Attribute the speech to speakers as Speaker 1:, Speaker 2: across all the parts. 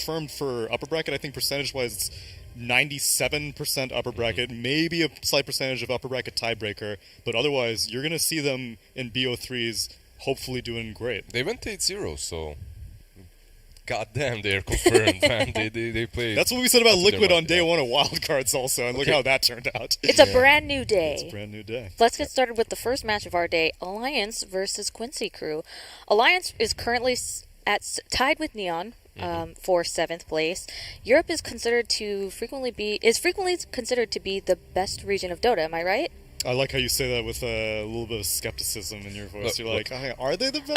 Speaker 1: confirmed for upper bracket. I think percentage-wise it's 97% upper bracket, maybe a slight percentage of upper bracket tiebreaker, but otherwise you're going to see them in BO3s hopefully doing great.
Speaker 2: They went 8-0, so goddamn, they're confirmed, man. They played.
Speaker 1: That's what we said about Liquid on day one of Wildcards also, and look how that turned out.
Speaker 3: It's a brand new day.
Speaker 1: It's a brand new day.
Speaker 3: Let's get started with the first match of our day, Alliance versus Quincy Crew. Alliance is currently tied with Neon for 7th place. Europe is frequently considered to be the best region of Dota, am I right?
Speaker 1: I like how you say that with a little bit of skepticism in your voice. You're like, are they the best?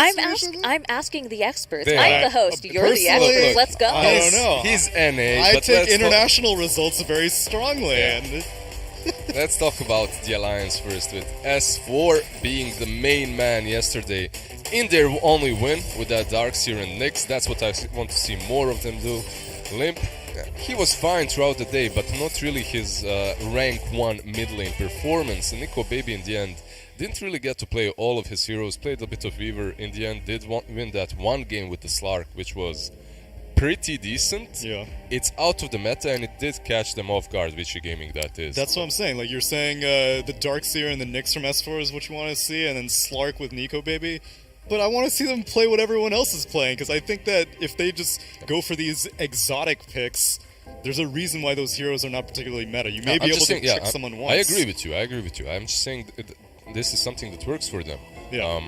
Speaker 3: I'm asking the experts.
Speaker 2: They
Speaker 3: I'm
Speaker 2: are.
Speaker 3: the host. You're the expert. Let's go.
Speaker 1: I don't know.
Speaker 2: He's NA.
Speaker 1: I
Speaker 2: but
Speaker 1: take international results very strongly.
Speaker 2: Yeah.
Speaker 1: And
Speaker 2: let's talk about the Alliance first, with S4 being the main man yesterday in their only win with that Darkseer and Nyx. That's what I want to see more of them do. Limp, he was fine throughout the day, but not really his rank 1 mid lane performance. And Nico Baby in the end didn't really get to play all of his heroes, played a bit of Weaver. In the end did win that one game with the Slark, which was pretty decent.
Speaker 1: Yeah.
Speaker 2: It's out of the meta, and it did catch them off guard, Vichy Gaming that is.
Speaker 1: that's what I'm saying. Like, you're saying the Darkseer and the Nyx from S4 is what you want to see, and then Slark with Nico Baby. But I want to see them play what everyone else is playing, because I think that if they just go for these exotic picks, there's a reason why those heroes are not particularly meta. You may be able to trick someone once.
Speaker 2: I agree with you. I'm just saying this is something that works for them.
Speaker 1: Yeah.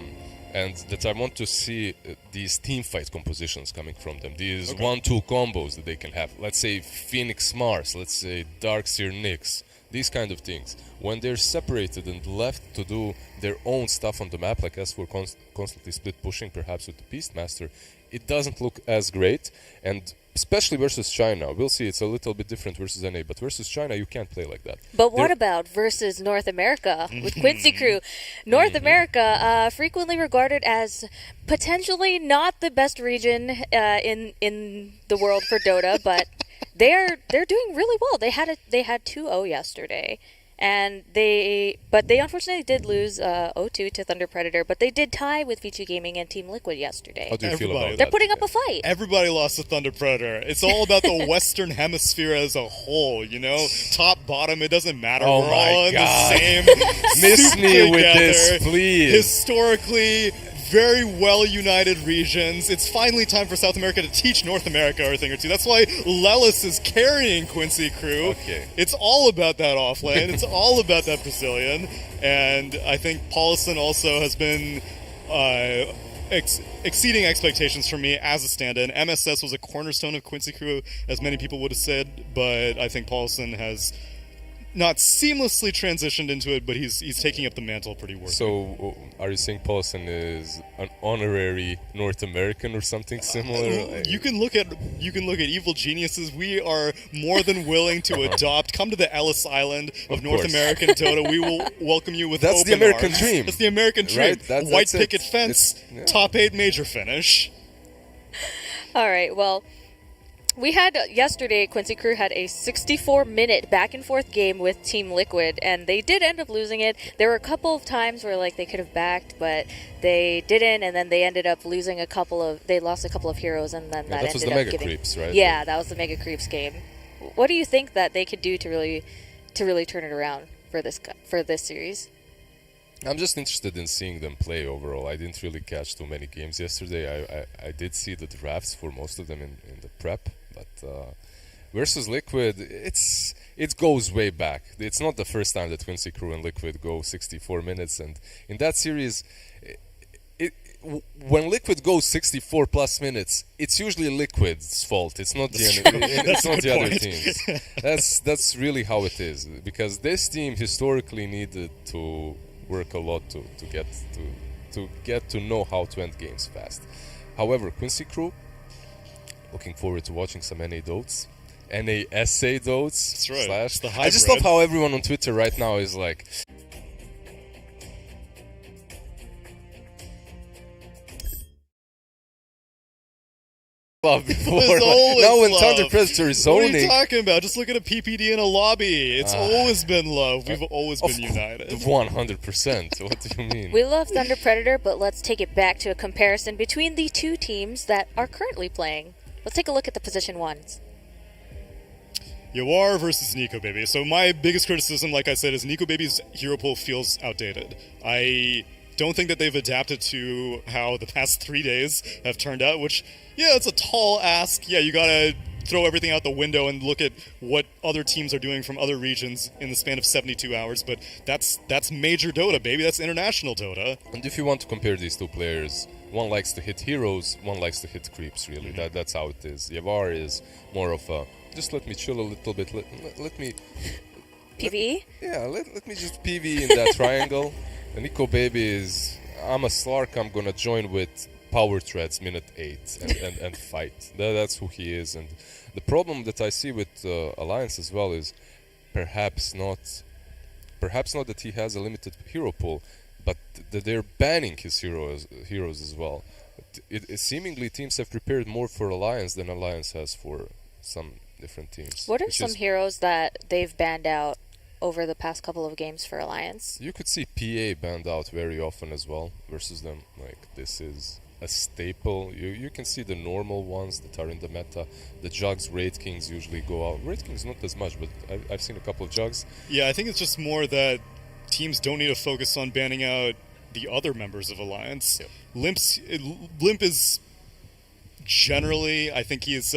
Speaker 2: And that I want to see these team fight compositions coming from them. These 1-2 combos that they can have. Let's say Phoenix Mars, let's say Darkseer Nyx. These kind of things. When they're separated and left to do their own stuff on the map, like S4 constantly split pushing, perhaps with the Beastmaster, it doesn't look as great. And especially versus China. We'll see, it's a little bit different versus NA, but versus China, you can't play like that.
Speaker 3: But what about versus North America with Quincy Crew? North America, frequently regarded as potentially not the best region in the world for Dota, but they're doing really well. They had 2-0 yesterday. And they unfortunately did lose 0-2 to Thunder Predator, but they did tie with Vichy Gaming and Team Liquid yesterday.
Speaker 2: How do you feel about that?
Speaker 3: They're putting up a fight.
Speaker 1: Everybody lost to Thunder Predator. It's all about the Western Hemisphere as a whole, you know? Top, bottom, it doesn't matter.
Speaker 2: Oh
Speaker 1: We're
Speaker 2: my
Speaker 1: all in
Speaker 2: God.
Speaker 1: the same
Speaker 2: Miss
Speaker 1: soup
Speaker 2: me with
Speaker 1: together.
Speaker 2: this, please.
Speaker 1: Historically, very well-united regions. It's finally time for South America to teach North America a thing or two. That's why Lelis is carrying Quincy Crew.
Speaker 2: Okay.
Speaker 1: It's all about that offlane. It's all about that Brazilian. And I think Paulson also has been exceeding expectations for me as a stand-in. MSS was a cornerstone of Quincy Crew, as many people would have said, but I think Paulson has not seamlessly transitioned into it, but he's taking up the mantle pretty worthily.
Speaker 2: So, are you saying Paulson is an honorary North American or something similar?
Speaker 1: You can look at Evil Geniuses. We are more than willing to adopt. Come to the Ellis Island of North American Dota. We will welcome you with
Speaker 2: That's
Speaker 1: open
Speaker 2: the American
Speaker 1: arms.
Speaker 2: dream.
Speaker 1: That's the American dream.
Speaker 2: Right? That's
Speaker 1: White
Speaker 2: it.
Speaker 1: picket fence, top 8 major finish.
Speaker 3: All right, well, we had yesterday, Quincy Crew had a 64-minute back-and-forth game with Team Liquid, and they did end up losing it. There were a couple of times where they could have backed, but they didn't, and then they ended up losing they lost a couple of heroes, and then that
Speaker 2: was
Speaker 3: ended
Speaker 2: the
Speaker 3: up
Speaker 2: Mega Creeps, right?
Speaker 3: Yeah, that was the Mega Creeps game. What do you think that they could do to really turn it around for this series?
Speaker 2: I'm just interested in seeing them play overall. I didn't really catch too many games yesterday. I did see the drafts for most of them in the prep, but versus Liquid, it goes way back. It's not the first time that Quincy Crew and Liquid go 64 minutes, and in that series, when Liquid goes 64 plus minutes, it's usually Liquid's fault. It's not the other teams. That's really how it is, because this team historically needed to work a lot to get to know how to end games fast. However, Quincy Crew, looking forward to watching some NA Dotes. NA SA Dotes.
Speaker 1: That's right.
Speaker 2: I just love how everyone on Twitter right now is like, before. Now when Thunder Predator is zoning.
Speaker 1: What are you talking about? Just look at a PPD in a lobby. It's always been love. We've always been united.
Speaker 2: 100%. What do you mean?
Speaker 3: We love Thunder Predator, but let's take it back to a comparison between the two teams that are currently playing. Let's take a look at the position ones.
Speaker 1: Yawar versus Nico Baby. So my biggest criticism, like I said, is Nico Baby's hero pool feels outdated. I don't think that they've adapted to how the past 3 days have turned out, which, yeah, it's a tall ask. Yeah, you gotta throw everything out the window and look at what other teams are doing from other regions in the span of 72 hours, but that's major Dota, baby. That's international Dota.
Speaker 2: And if you want to compare these two players, one likes to hit heroes, one likes to hit creeps, really. That's how it is. Yavar is more of a, just let me chill a little bit, let me...
Speaker 3: PvE?
Speaker 2: Let me just PvE in that triangle. And Nico Baby is, I'm a Slark, I'm gonna join with power threads minute 8 and fight. That's who he is. And the problem that I see with Alliance as well is perhaps not that he has a limited hero pool, but that they're banning his heroes as well. Seemingly teams have prepared more for Alliance than Alliance has for some different teams.
Speaker 3: What are some heroes that they've banned out over the past couple of games for Alliance?
Speaker 2: You could see PA banned out very often as well versus them. Like, this is a staple. You can see the normal ones that are in the meta. The Jugs, Raid Kings usually go out. Raid Kings not as much, but I've seen a couple of Jugs.
Speaker 1: Yeah, I think it's just more that teams don't need to focus on banning out the other members of Alliance.
Speaker 2: Yep.
Speaker 1: Limp is generally, I think he's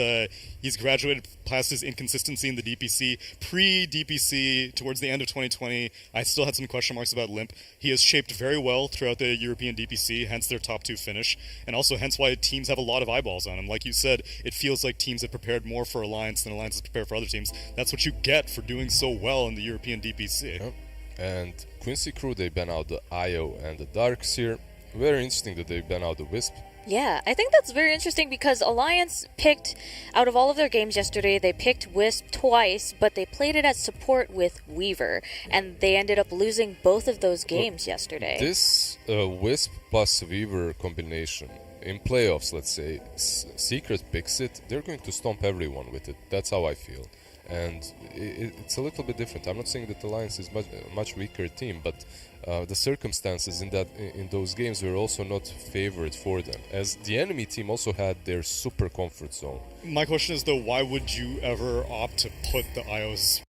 Speaker 1: graduated past his inconsistency in the DPC. Pre-DPC, towards the end of 2020, I still had some question marks about Limp. He has shaped very well throughout the European DPC, hence their top 2 finish, and also hence why teams have a lot of eyeballs on him. Like you said, it feels like teams have prepared more for Alliance than Alliance has prepared for other teams. That's what you get for doing so well in the European DPC.
Speaker 2: Yep. And Quincy Crew, they ban out the IO and the Darkseer. Very interesting that they ban out the Wisp.
Speaker 3: Yeah, I think that's very interesting because Alliance picked, out of all of their games yesterday, they picked Wisp twice, but they played it as support with Weaver, and they ended up losing both of those games yesterday.
Speaker 2: This Wisp plus Weaver combination, in playoffs, let's say, Secret picks it, they're going to stomp everyone with it. That's how I feel. And it's a little bit different. I'm not saying that Alliance is a much weaker team, but the circumstances in those games were also not favored for them, as the enemy team also had their super comfort zone.
Speaker 1: My question is, though, why would you ever opt to put the IOs?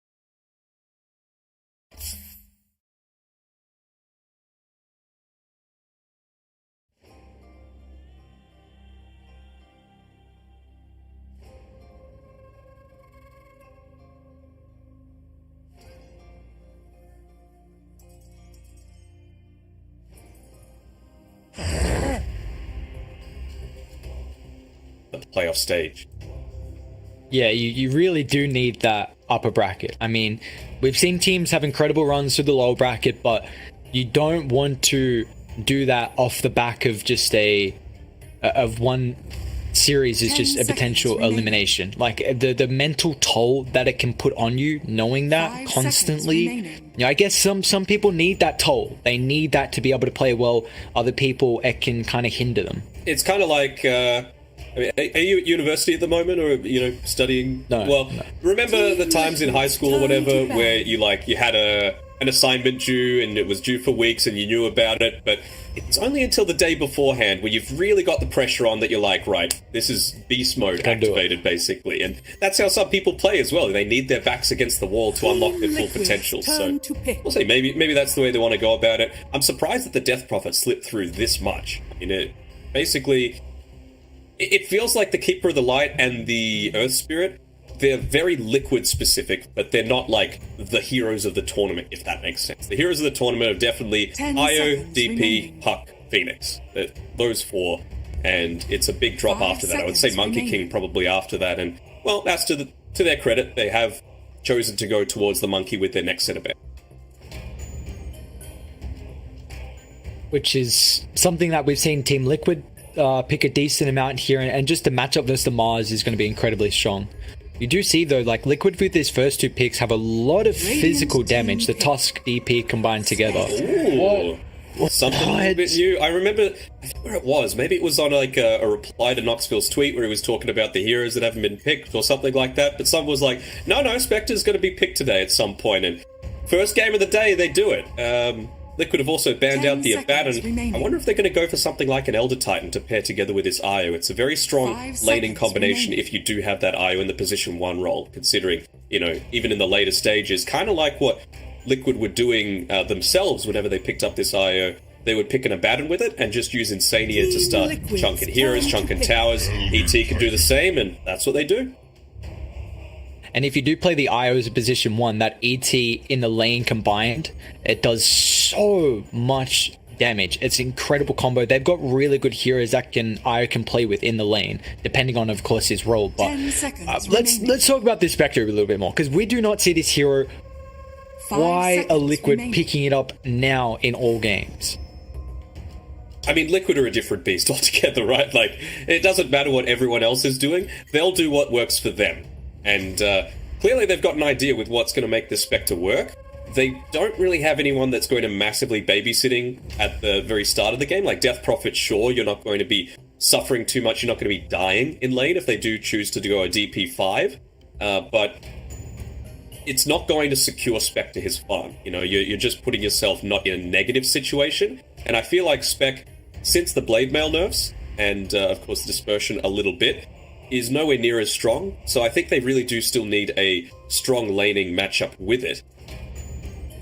Speaker 4: The playoff stage.
Speaker 5: Yeah, you really do need that upper bracket. I mean, we've seen teams have incredible runs through the lower bracket, but you don't want to do that off the back of just of one series is just a potential elimination. Like the mental toll that it can put on you, knowing that constantly. You know, I guess some people need that toll. They need that to be able to play well. Other people, it can kind of hinder them.
Speaker 4: It's kind of like. I mean, are you at university at the moment, or studying?
Speaker 5: No.
Speaker 4: Well, remember the times in high school or whatever where you had an assignment due and it was due for weeks and you knew about it, but it's only until the day beforehand where you've really got the pressure on that you're like, right, this is beast mode activated basically, and that's how some people play as well. They need their backs against the wall to unlock their full potential. So we'll see. Maybe that's the way they want to go about it. I'm surprised that the Death Prophet slipped through this much. I mean, it feels like the Keeper of the Light and the Earth Spirit, they're very liquid specific, but they're not like the heroes of the tournament, if that makes sense. The heroes of the tournament are definitely IO, DP, Puck, Phoenix. Those 4. And it's a big drop after that. I would say Monkey King probably after that. And, well, that's to their credit, they have chosen to go towards the Monkey with their next set of bets.
Speaker 5: Which is something that we've seen Team Liquid pick a decent amount here, and just the matchup versus the Mars is going to be incredibly strong. You do see, though, like Liquid with his first 2 picks have a lot of physical damage. The Tusk DP combined together.
Speaker 4: Ooh. Something a little bit new. I remember where it was. Maybe it was on like a reply to Knoxville's tweet where he was talking about the heroes that haven't been picked or something like that. But someone was like, no, Spectre's going to be picked today at some point. And first game of the day, they do it. Liquid have also banned
Speaker 6: 10
Speaker 4: out the Abaddon.
Speaker 6: seconds remaining.
Speaker 4: I wonder if they're going to go for something like an Elder Titan to pair together with this Io. It's a very strong
Speaker 6: 5
Speaker 4: laning
Speaker 6: seconds
Speaker 4: combination
Speaker 6: remaining.
Speaker 4: if you do have that Io in the position 1 role, considering, even in the later stages, kind of like what Liquid were doing themselves whenever they picked up this Io. They would pick an Abaddon with it and just use Insania to start
Speaker 6: Liquid's
Speaker 4: chunking heroes,
Speaker 6: time to
Speaker 4: chunking
Speaker 6: pick.
Speaker 4: towers. ET can do the same, and that's what they do.
Speaker 5: And if you do play the IO as a position 1, that ET in the lane combined, it does so much damage. It's an incredible combo. They've got really good heroes that IO can play with in the lane, depending on, of course, his role. But
Speaker 6: 10 seconds
Speaker 5: let's
Speaker 6: remaining.
Speaker 5: talk about this Spectre a little bit more, because we do not see this hero.
Speaker 6: 5
Speaker 5: Why are
Speaker 6: seconds
Speaker 5: Liquid
Speaker 6: remaining.
Speaker 5: picking it up now in all games?
Speaker 4: I mean, Liquid are a different beast altogether, right? Like, it doesn't matter what everyone else is doing. They'll do what works for them. And clearly they've got an idea with what's going to make this Spectre work. They don't really have anyone that's going to massively babysitting at the very start of the game. Like Death Prophet, sure, you're not going to be suffering too much. You're not going to be dying in lane if they do choose to go a DP5. But it's not going to secure Spectre his farm. You're just putting yourself not in a negative situation. And I feel like Spec, since the Blade Mail nerfs, and of course the Dispersion a little bit, is nowhere near as strong. So I think they really do still need a strong laning matchup with it.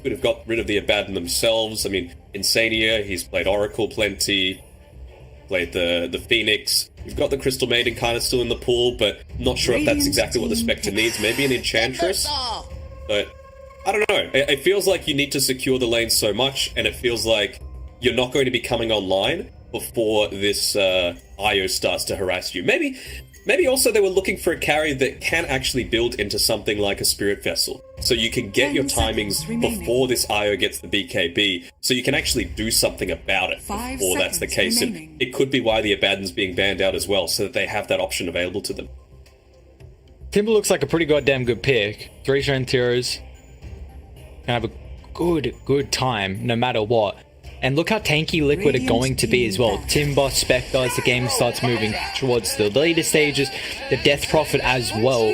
Speaker 4: Could have got rid of the Abaddon themselves. I mean, Insania, he's played Oracle plenty, played the Phoenix. We've got the Crystal Maiden kind of still in the pool, but not sure if that's
Speaker 6: Radiant
Speaker 4: exactly what the
Speaker 6: team
Speaker 4: Spectre
Speaker 6: pick.
Speaker 4: needs. Maybe an Enchantress? But I don't know. It feels like you need to secure the lane so much, and it feels like you're not going to be coming online before this IO starts to harass you. Maybe also they were looking for a carry that can actually build into something like a Spirit Vessel. So you can get
Speaker 6: 10
Speaker 4: your
Speaker 6: seconds
Speaker 4: timings
Speaker 6: remaining.
Speaker 4: before this IO gets the BKB, so you can actually do something about it
Speaker 6: 5
Speaker 4: before that's the
Speaker 6: seconds
Speaker 4: case.
Speaker 6: remaining.
Speaker 4: And it could be why the Abaddon's being banned out as well, so that they have that option available to them.
Speaker 5: Timber looks like a pretty goddamn good pick. 3 strength heroes. Can have a good time no matter what. And look how tanky Liquid are
Speaker 6: Radiant
Speaker 5: going to be
Speaker 6: team
Speaker 5: as well.
Speaker 6: back.
Speaker 5: Timber, Spectre, as the game starts moving towards the later stages. The Death Prophet as well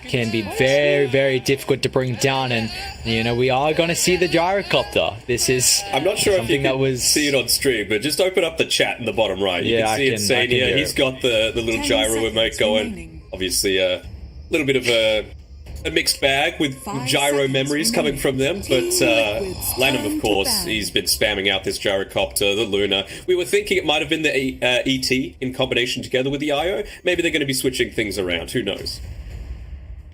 Speaker 5: can be very, very difficult to bring down. And, we are going to see the Gyrocopter. This is
Speaker 4: I'm not sure if you
Speaker 5: something that
Speaker 4: can
Speaker 5: was...
Speaker 4: see it on stream, but just open up the chat in the bottom right. You
Speaker 5: Yeah,
Speaker 4: can see
Speaker 5: I can
Speaker 4: Insania.
Speaker 5: hear
Speaker 4: He's
Speaker 5: it.
Speaker 4: got the little
Speaker 6: 10
Speaker 4: gyro
Speaker 6: seconds
Speaker 4: emote going.
Speaker 6: remaining.
Speaker 4: Obviously, a little bit of a mixed bag with
Speaker 6: 5
Speaker 4: gyro
Speaker 6: seconds
Speaker 4: memories coming
Speaker 6: remaining.
Speaker 4: from them, but
Speaker 6: Team Liquid's
Speaker 4: Lanham,
Speaker 6: turn
Speaker 4: of
Speaker 6: to
Speaker 4: course,
Speaker 6: ban.
Speaker 4: he's been spamming out this gyrocopter, the Luna. We were thinking it might have been the ET in combination together with the IO. Maybe they're going to be switching things around. Who knows?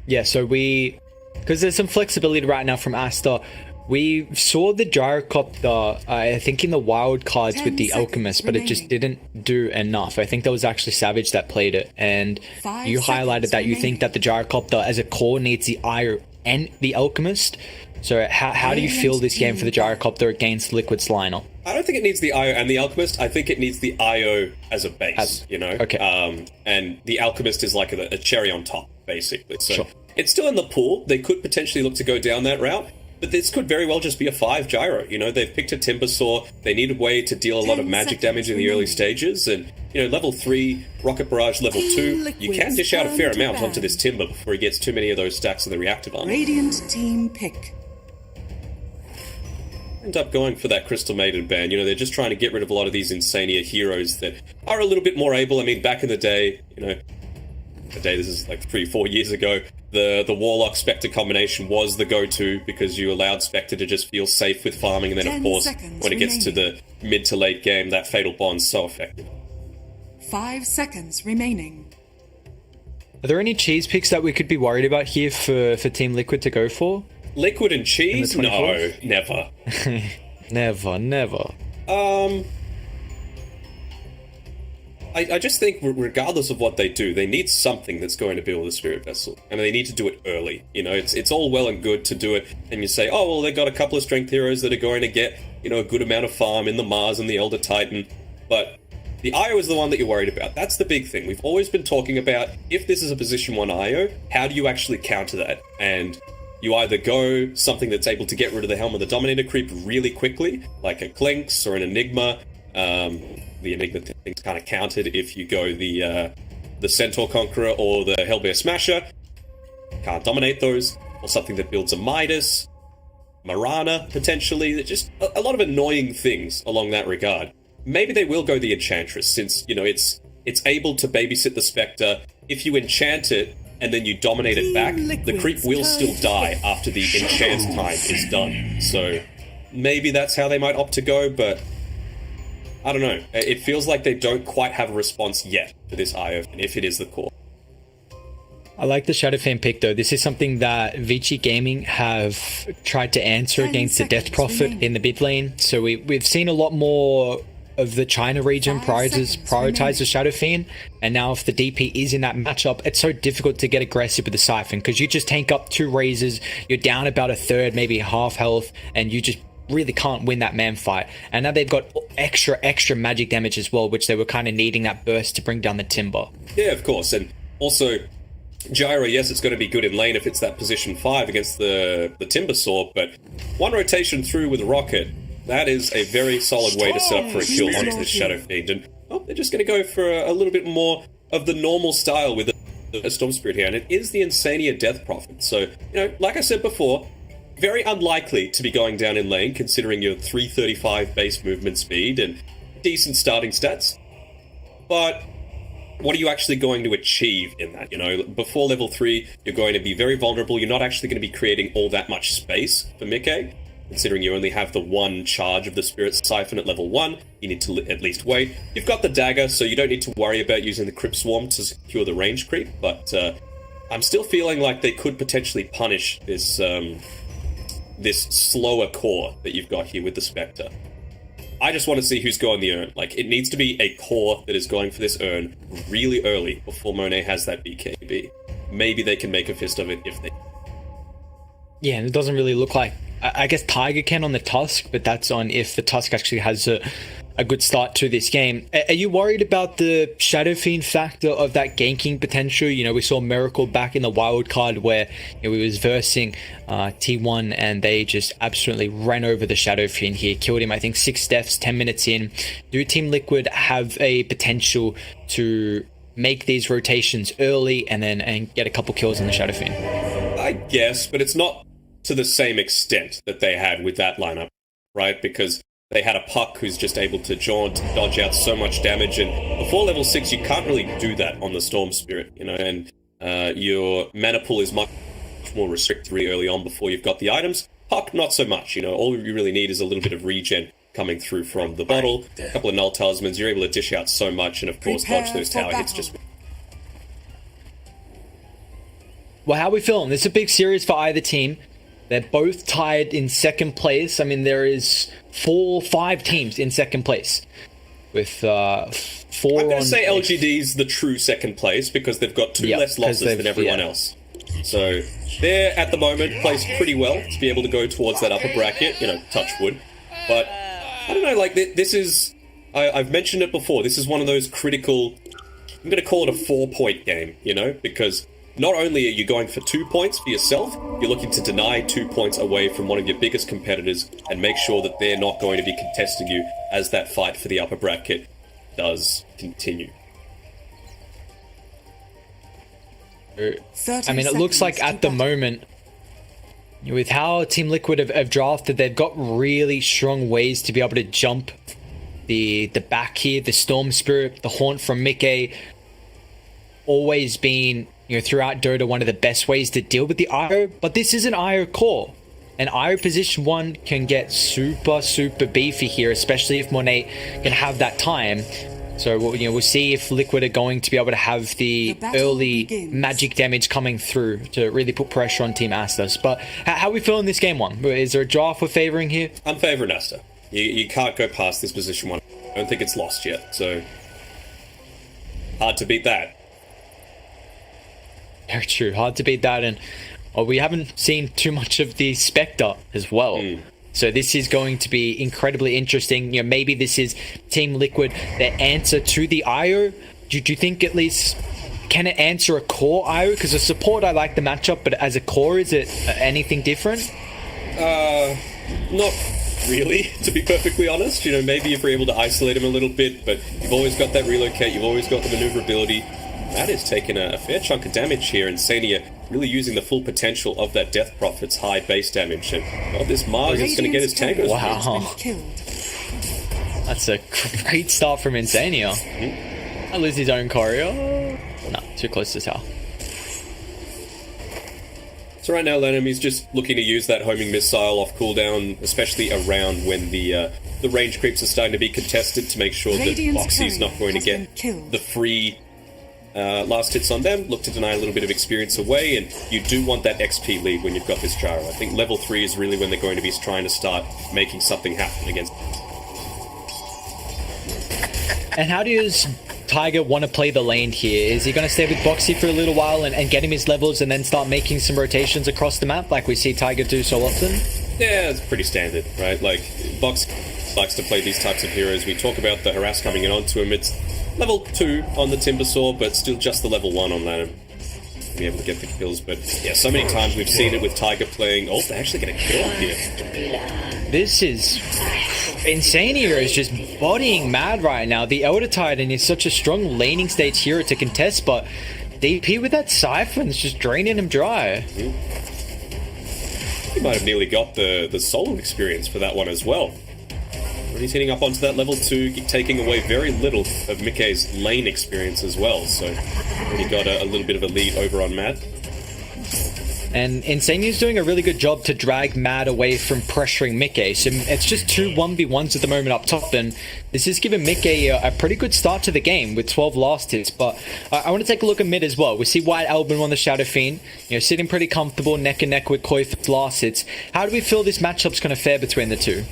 Speaker 5: Yeah, so because there's some flexibility right now from Aster, we saw the Gyrocopter, I think, in the wild cards
Speaker 6: 10
Speaker 5: with the
Speaker 6: seconds
Speaker 5: Alchemist, but it just
Speaker 6: remaining.
Speaker 5: didn't do enough. I think that was actually Savage that played it, and
Speaker 6: 5
Speaker 5: you highlighted
Speaker 6: seconds
Speaker 5: that you
Speaker 6: remaining.
Speaker 5: think that the Gyrocopter as a core needs the Ire and the Alchemist. So how do you
Speaker 6: Radiant
Speaker 5: feel this game for the
Speaker 6: team.
Speaker 5: Gyrocopter against Liquid's lineup?
Speaker 4: I don't think it needs the IO and the Alchemist. I think it needs the IO as a base,
Speaker 5: Okay.
Speaker 4: And the Alchemist is like a cherry on top, basically. So
Speaker 5: Sure.
Speaker 4: it's still in the pool. They could potentially look to go down that route. But this could very well just be a 5 gyro. They've picked a Timber Saw. They need a way to deal a lot of
Speaker 6: 10
Speaker 4: magic
Speaker 6: seconds
Speaker 4: damage in the early
Speaker 6: remaining.
Speaker 4: stages. And, level 3, Rocket Barrage level
Speaker 6: Team
Speaker 4: 2, you can
Speaker 6: Liquid's
Speaker 4: dish out a fair
Speaker 6: turn to
Speaker 4: amount onto
Speaker 6: ban.
Speaker 4: this Timber before he gets too many of those stacks of the reactive armor.
Speaker 6: Radiant team pick.
Speaker 4: End up going for that Crystal Maiden ban. They're just trying to get rid of a lot of these Insania heroes that are a little bit more able. I mean, back in the day, this is like 3-4 years ago, the Warlock Spectre combination was the go-to because you allowed Spectre to just feel safe with farming, and then
Speaker 6: 10
Speaker 4: of course,
Speaker 6: seconds
Speaker 4: when it gets to the mid to late game, that Fatal Bond's so effective.
Speaker 6: 5 seconds remaining.
Speaker 5: Are there any cheese picks that we could be worried about here for Team Liquid to go for?
Speaker 4: Liquid and cheese?
Speaker 5: In the
Speaker 4: No,
Speaker 5: 24th?
Speaker 4: never.
Speaker 5: Never.
Speaker 4: I just think regardless of what they do, they need something that's going to build a Spirit Vessel. And they need to do it early. It's all well and good to do it, and you say, oh, well, they got a couple of strength heroes that are going to get, a good amount of farm in the Mars and the Elder Titan. But the IO is the one that you're worried about. That's the big thing. We've always been talking about, if this is a position 1 IO, how do you actually counter that? And you either go something that's able to get rid of the Helm of the Dominator creep really quickly, like a Clinks or an Enigma. The Enigma thing's kind of countered if you go the Centaur Conqueror or the Hellbear Smasher. Can't dominate those. Or something that builds a Midas. Marana, potentially. Just a lot of annoying things along that regard. Maybe they will go the Enchantress, since, it's able to babysit the Spectre. If you enchant it, and then you dominate it back, the creep will still die after the enchant time is done. So maybe that's how they might opt to go, but I don't know. It feels like they don't quite have a response yet for this IO, if it is the core.
Speaker 5: I like the Shadowfang pick though. This is something that Vici Gaming have tried to answer against the Death Prophet in the mid lane. So we've seen a lot more of the China region prioritize the Shadowfang, and now if the DP is in that matchup, it's so difficult to get aggressive with the Siphon, because you just tank up 2 razors, you're down about a third, maybe half health, and you just really can't win that man fight. And now they've got extra magic damage as well, which they were kind of needing that burst to bring down the Timber.
Speaker 4: Yeah, of course. And also, Gyro, yes, it's going to be good in lane if it's that position 5 against the Timber Saw, but 1 rotation through with a Rocket, that is a very solid way to set up for a kill onto this Shadow Fiend. And they're just going to go for a little bit more of the normal style with a Storm Spirit here. And it is the Insania Death Prophet. So, like I said before, very unlikely to be going down in lane, considering your 335 base movement speed and decent starting stats. But what are you actually going to achieve in that? Before level 3, you're going to be very vulnerable. You're not actually going to be creating all that much space for Mickey. Considering you only have the 1 charge of the Spirit Siphon at level 1, you need to at least wait. You've got the dagger, so you don't need to worry about using the Crypt Swarm to secure the range creep, but I'm still feeling like they could potentially punish this this slower core that you've got here with the Spectre. I just want to see who's going the urn. It needs to be a core that is going for this urn really early before Monet has that BKB. Maybe they can make a fist of it if they...
Speaker 5: Yeah, and it doesn't really look like... I guess Tiger can on the Tusk, but that's on if the Tusk actually has a good start to this game. Are you worried about the Shadow Fiend factor of that ganking potential? We saw Miracle back in the wild card where we was versing T1 and they just absolutely ran over the Shadow Fiend here, killed him, I think 6 deaths, 10 minutes in. Do Team Liquid have a potential to make these rotations early and get a couple kills on the Shadow Fiend?
Speaker 4: I guess, but it's not to the same extent that they had with that lineup, right? Because they had a Puck who's just able to jaunt, dodge out so much damage, and before level 6 you can't really do that on the Storm Spirit, and your mana pool is much more restricted really early on before you've got the items. Puck, not so much, all you really need is a little bit of regen coming through from the bottle, a couple of Null Talismans, you're able to dish out so much, and of course dodge those tower hits just...
Speaker 5: Well, how are we feeling? This is a big series for either team. They're both tied in second place. I mean, there is 5 teams in second place with 4
Speaker 4: I'm going to say LGD's the true second place because they've got 2 less losses than everyone else. So they're, at the moment, placed pretty well to be able to go towards that upper bracket, touch wood. But, I don't know, this is... I've mentioned it before, this is one of those critical... I'm going to call it a 4-point game, because... Not only are you going for 2 points for yourself, you're looking to deny 2 points away from one of your biggest competitors and make sure that they're not going to be contesting you as that fight for the upper bracket does continue.
Speaker 5: I mean, it looks like at the moment, with how Team Liquid have drafted, they've got really strong ways to be able to jump the back here, the Storm Spirit, the Haunt from Mickey, always been... throughout Dota, one of the best ways to deal with the IO, but this is an IO core. And IO position 1 can get super beefy here, especially if Monet can have that time. So, we'll see if Liquid are going to be able to have the early magic damage coming through to really put pressure on Team Aster. But how are we feeling this game 1? Is there a draft we're favoring here?
Speaker 4: I'm favoring Aster. You can't go past this position 1. I don't think it's lost yet, so hard to beat that.
Speaker 5: Very true. Hard to beat that. And we haven't seen too much of the Spectre as well. So this is going to be incredibly interesting. Maybe this is Team Liquid, their answer to the IO. Do you think at least... Can it answer a core IO? Because a support, I like the matchup, but as a core, is it anything different?
Speaker 4: Not really, to be perfectly honest. Maybe if we're able to isolate him a little bit, but you've always got that relocate, you've always got the maneuverability. That is taking a fair chunk of damage here, and Sania really using the full potential of that Death Prophet's high base damage. And well, this Mars is going to get his tankers.
Speaker 5: Wow.
Speaker 6: Killed.
Speaker 5: That's a great start from Insania. I lose his own choreo. No, too close to tower.
Speaker 4: So right now, Lenham is just looking to use that homing missile off cooldown, especially around when the range creeps are starting to be contested, to make sure that Boxy's not going to get the free last hits on them. Look to deny a little bit of experience away, and you do want that XP lead when you've got this gyro. I think level 3 is really when they're going to be trying to start making something happen against.
Speaker 5: And how does Tiger want to play the lane here? Is he going to stay with Boxy for a little while and get him his levels and then start making some rotations across the map like we see Tiger do so often?
Speaker 4: Yeah, it's pretty standard, right? Like, Box likes to play these types of heroes. We talk about the harass coming in onto him. It's level 2 on the Timbersaw, but still just the level 1 on Lanham. Be able to get the kills, but yeah, so many times we've seen it with Tiger playing. Oh, they're actually getting a kill here.
Speaker 5: This is Insania is just bodying Mad right now. The Elder Titan is such a strong laning stage hero to contest, but DP with that Siphon's just draining him dry.
Speaker 4: He might have nearly got the solo experience for that one as well. But he's hitting up onto that level 2, taking away very little of Mickey's lane experience as well. So he got a little bit of a lead over on Mad.
Speaker 5: And Insania's doing a really good job to drag Mad away from pressuring Mickey. So it's just 2 1v1s at the moment up top, and this is giving Mickey a pretty good start to the game with 12 last hits. But I want to take a look at mid as well. We see White Albin on the Shadow Fiend, sitting pretty comfortable, neck and neck with Koi for last hits. How do we feel this matchup's going to fare between the two?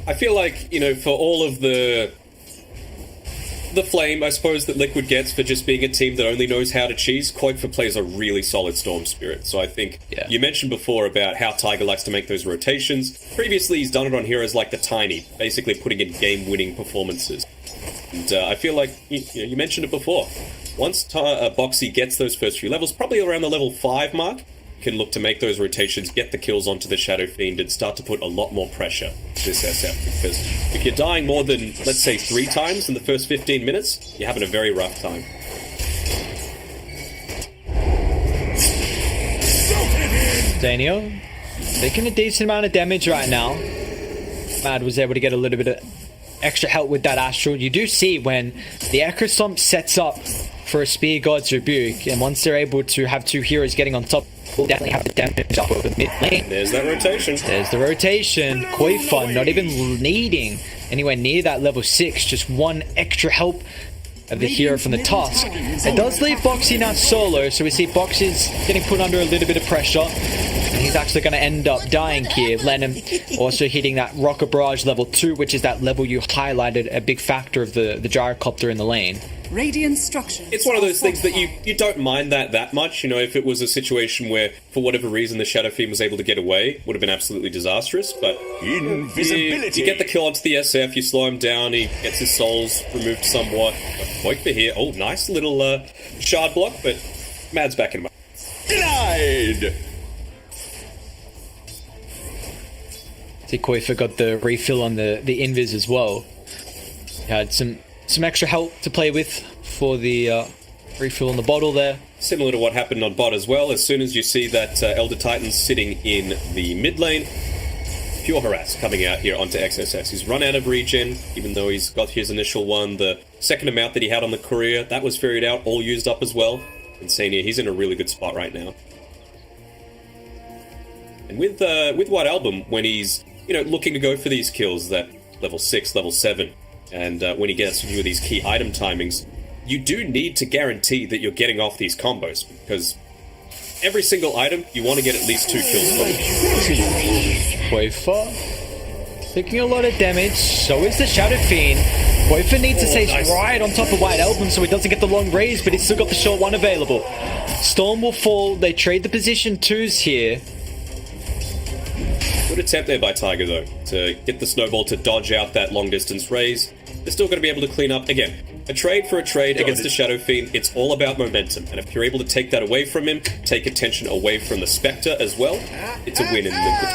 Speaker 4: I feel like, for all of the flame, I suppose, that Liquid gets for just being a team that only knows how to cheese, Koifa plays a really solid Storm Spirit. So I think you mentioned before about how Tiger likes to make those rotations. Previously, he's done it on heroes like the Tiny, basically putting in game-winning performances. And I feel like, you mentioned it before, once Boxy gets those first few levels, probably around the level 5 mark, can look to make those rotations, get the kills onto the Shadow Fiend, and start to put a lot more pressure to this SF. Because if you're dying more than, let's say, 3 times in the first 15 minutes, you're having a very rough time.
Speaker 5: Daniel taking a decent amount of damage right now. Mad was able to get a little bit of extra help with that Astral. You do see when the Echo Stomp sets up for a Spear God's Rebuke, and once they're able to have 2 heroes getting on top, we'll definitely have the damage up over mid lane.
Speaker 4: There's that rotation.
Speaker 5: There's the rotation. Koifa not even needing anywhere near that level 6, just 1 extra help of the hero from the Tusk. It does leave Boxy now solo, so we see Boxy's getting put under a little bit of pressure, and he's actually going to end up dying here. Lenham also hitting that Rocket Barrage level 2, which is that level you highlighted, a big factor of the Gyrocopter in the lane.
Speaker 6: Radiant structures.
Speaker 4: It's one of those things that you don't mind that much. If it was a situation where, for whatever reason, the Shadow Fiend was able to get away, would have been absolutely disastrous. But invisibility. You get the kill onto the SF, you slow him down, he gets his souls removed somewhat. Koifa here, oh, nice little shard block, but Mad's back in.
Speaker 7: Denied.
Speaker 5: See, Koifa got the refill on the invis as well. He had some extra help to play with for the refill on the bottle there.
Speaker 4: Similar to what happened on bot as well. As soon as you see that Elder Titan sitting in the mid lane, pure harass coming out here onto XSS. He's run out of regen, even though he's got his initial one. The second amount that he had on the courier, that was ferried out, all used up as well. Insania, he's in a really good spot right now. And with White Album, when he's looking to go for these kills, that level 6, level 7, and when he gets a few of these key item timings, you do need to guarantee that you're getting off these combos, because every single item, you want to get at least 2 kills from.
Speaker 5: Koifa taking a lot of damage, so is the Shadow Fiend. Koifa needs to stay right on top of White Album so he doesn't get the long raise, but he's still got the short one available. Storm will fall, they trade the position 2s here.
Speaker 4: Good attempt there by Tiger, though, to get the snowball to dodge out that long-distance raise. They're still going to be able to clean up. Again, a trade for a trade against the Shadow Fiend, it's all about momentum. And if you're able to take that away from him, take attention away from the Spectre as well, it's a win in the Liquid.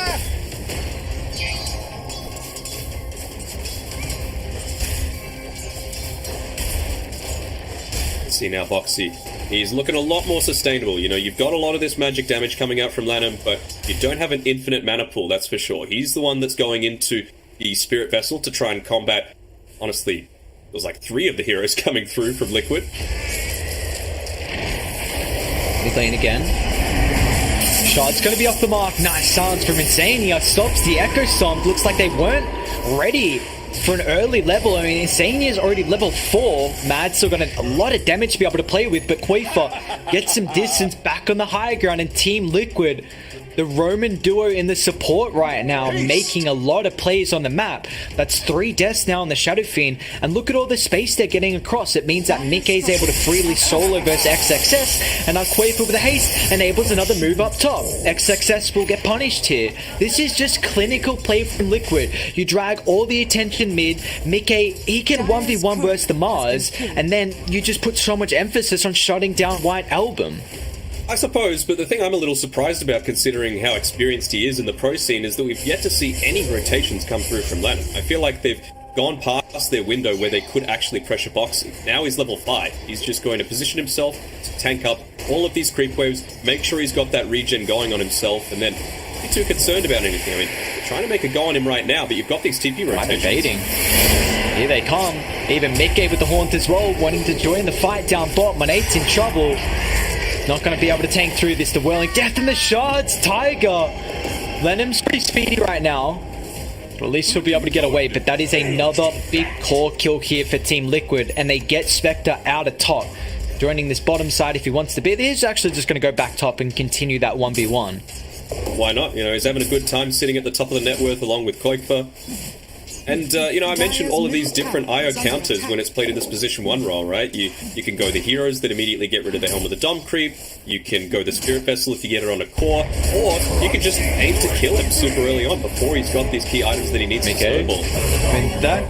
Speaker 4: See now Boxy He's looking a lot more sustainable. You know, you've got a lot of this magic damage coming out from Lanham, but you don't have an infinite mana pool, that's for sure. He's the one that's going into the Spirit Vessel to try and combat, honestly, it was like 3 of the heroes coming through from Liquid.
Speaker 5: Mid lane again. Shot's going to be off the mark. Nice silence from Insania. Stops the Echo Stomp. Looks like they weren't ready for an early level. I mean, Insania is already level 4. Mad's still got a lot of damage to be able to play with, but Quafer gets some distance back on the high ground, and Team Liquid, the Roman duo in the support right now, making a lot of plays on the map. That's 3 deaths now on the Shadow Fiend, and look at all the space they're getting across. It means that Mickey is able to freely solo versus XXS, and now Quafer with a haste enables another move up top. XXS will get punished here. This is just clinical play from Liquid. You drag all the attention mid. Mickey, he can 1v1 versus the Mars, and then you just put so much emphasis on shutting down White Album.
Speaker 4: I suppose, but the thing I'm a little surprised about, considering how experienced he is in the pro scene, is that we've yet to see any rotations come through from Lanham. I feel like they've gone past their window where they could actually pressure box him. Now he's level 5. He's just going to position himself to tank up all of these creep waves, make sure he's got that regen going on himself, and then be too concerned about anything. I mean, they're trying to make a go on him right now, but you've got these TP rotations.
Speaker 5: Evading. Here they come. Even Mickey with the Haunt as well, wanting to join the fight down bot. Monate's in trouble. Not going to be able to tank through this. The Whirling Death in the shards. Tiger. Lenham's pretty speedy right now. But at least he'll be able to get away. But that is another big core kill here for Team Liquid. And they get Spectre out of top, joining this bottom side if he wants to be. He's actually just going to go back top and continue that 1v1.
Speaker 4: Why not? You know, he's having a good time sitting at the top of the net worth along with Koikfa. And, you know, I mentioned all of these different IO counters when it's played in this position 1 role, right? You can go the heroes that immediately get rid of the Helm of the Dom creep, you can go the Spirit Vessel if you get it on a core, or you can just aim to kill him super early on before he's got these key items that he needs to snowball.
Speaker 5: And that...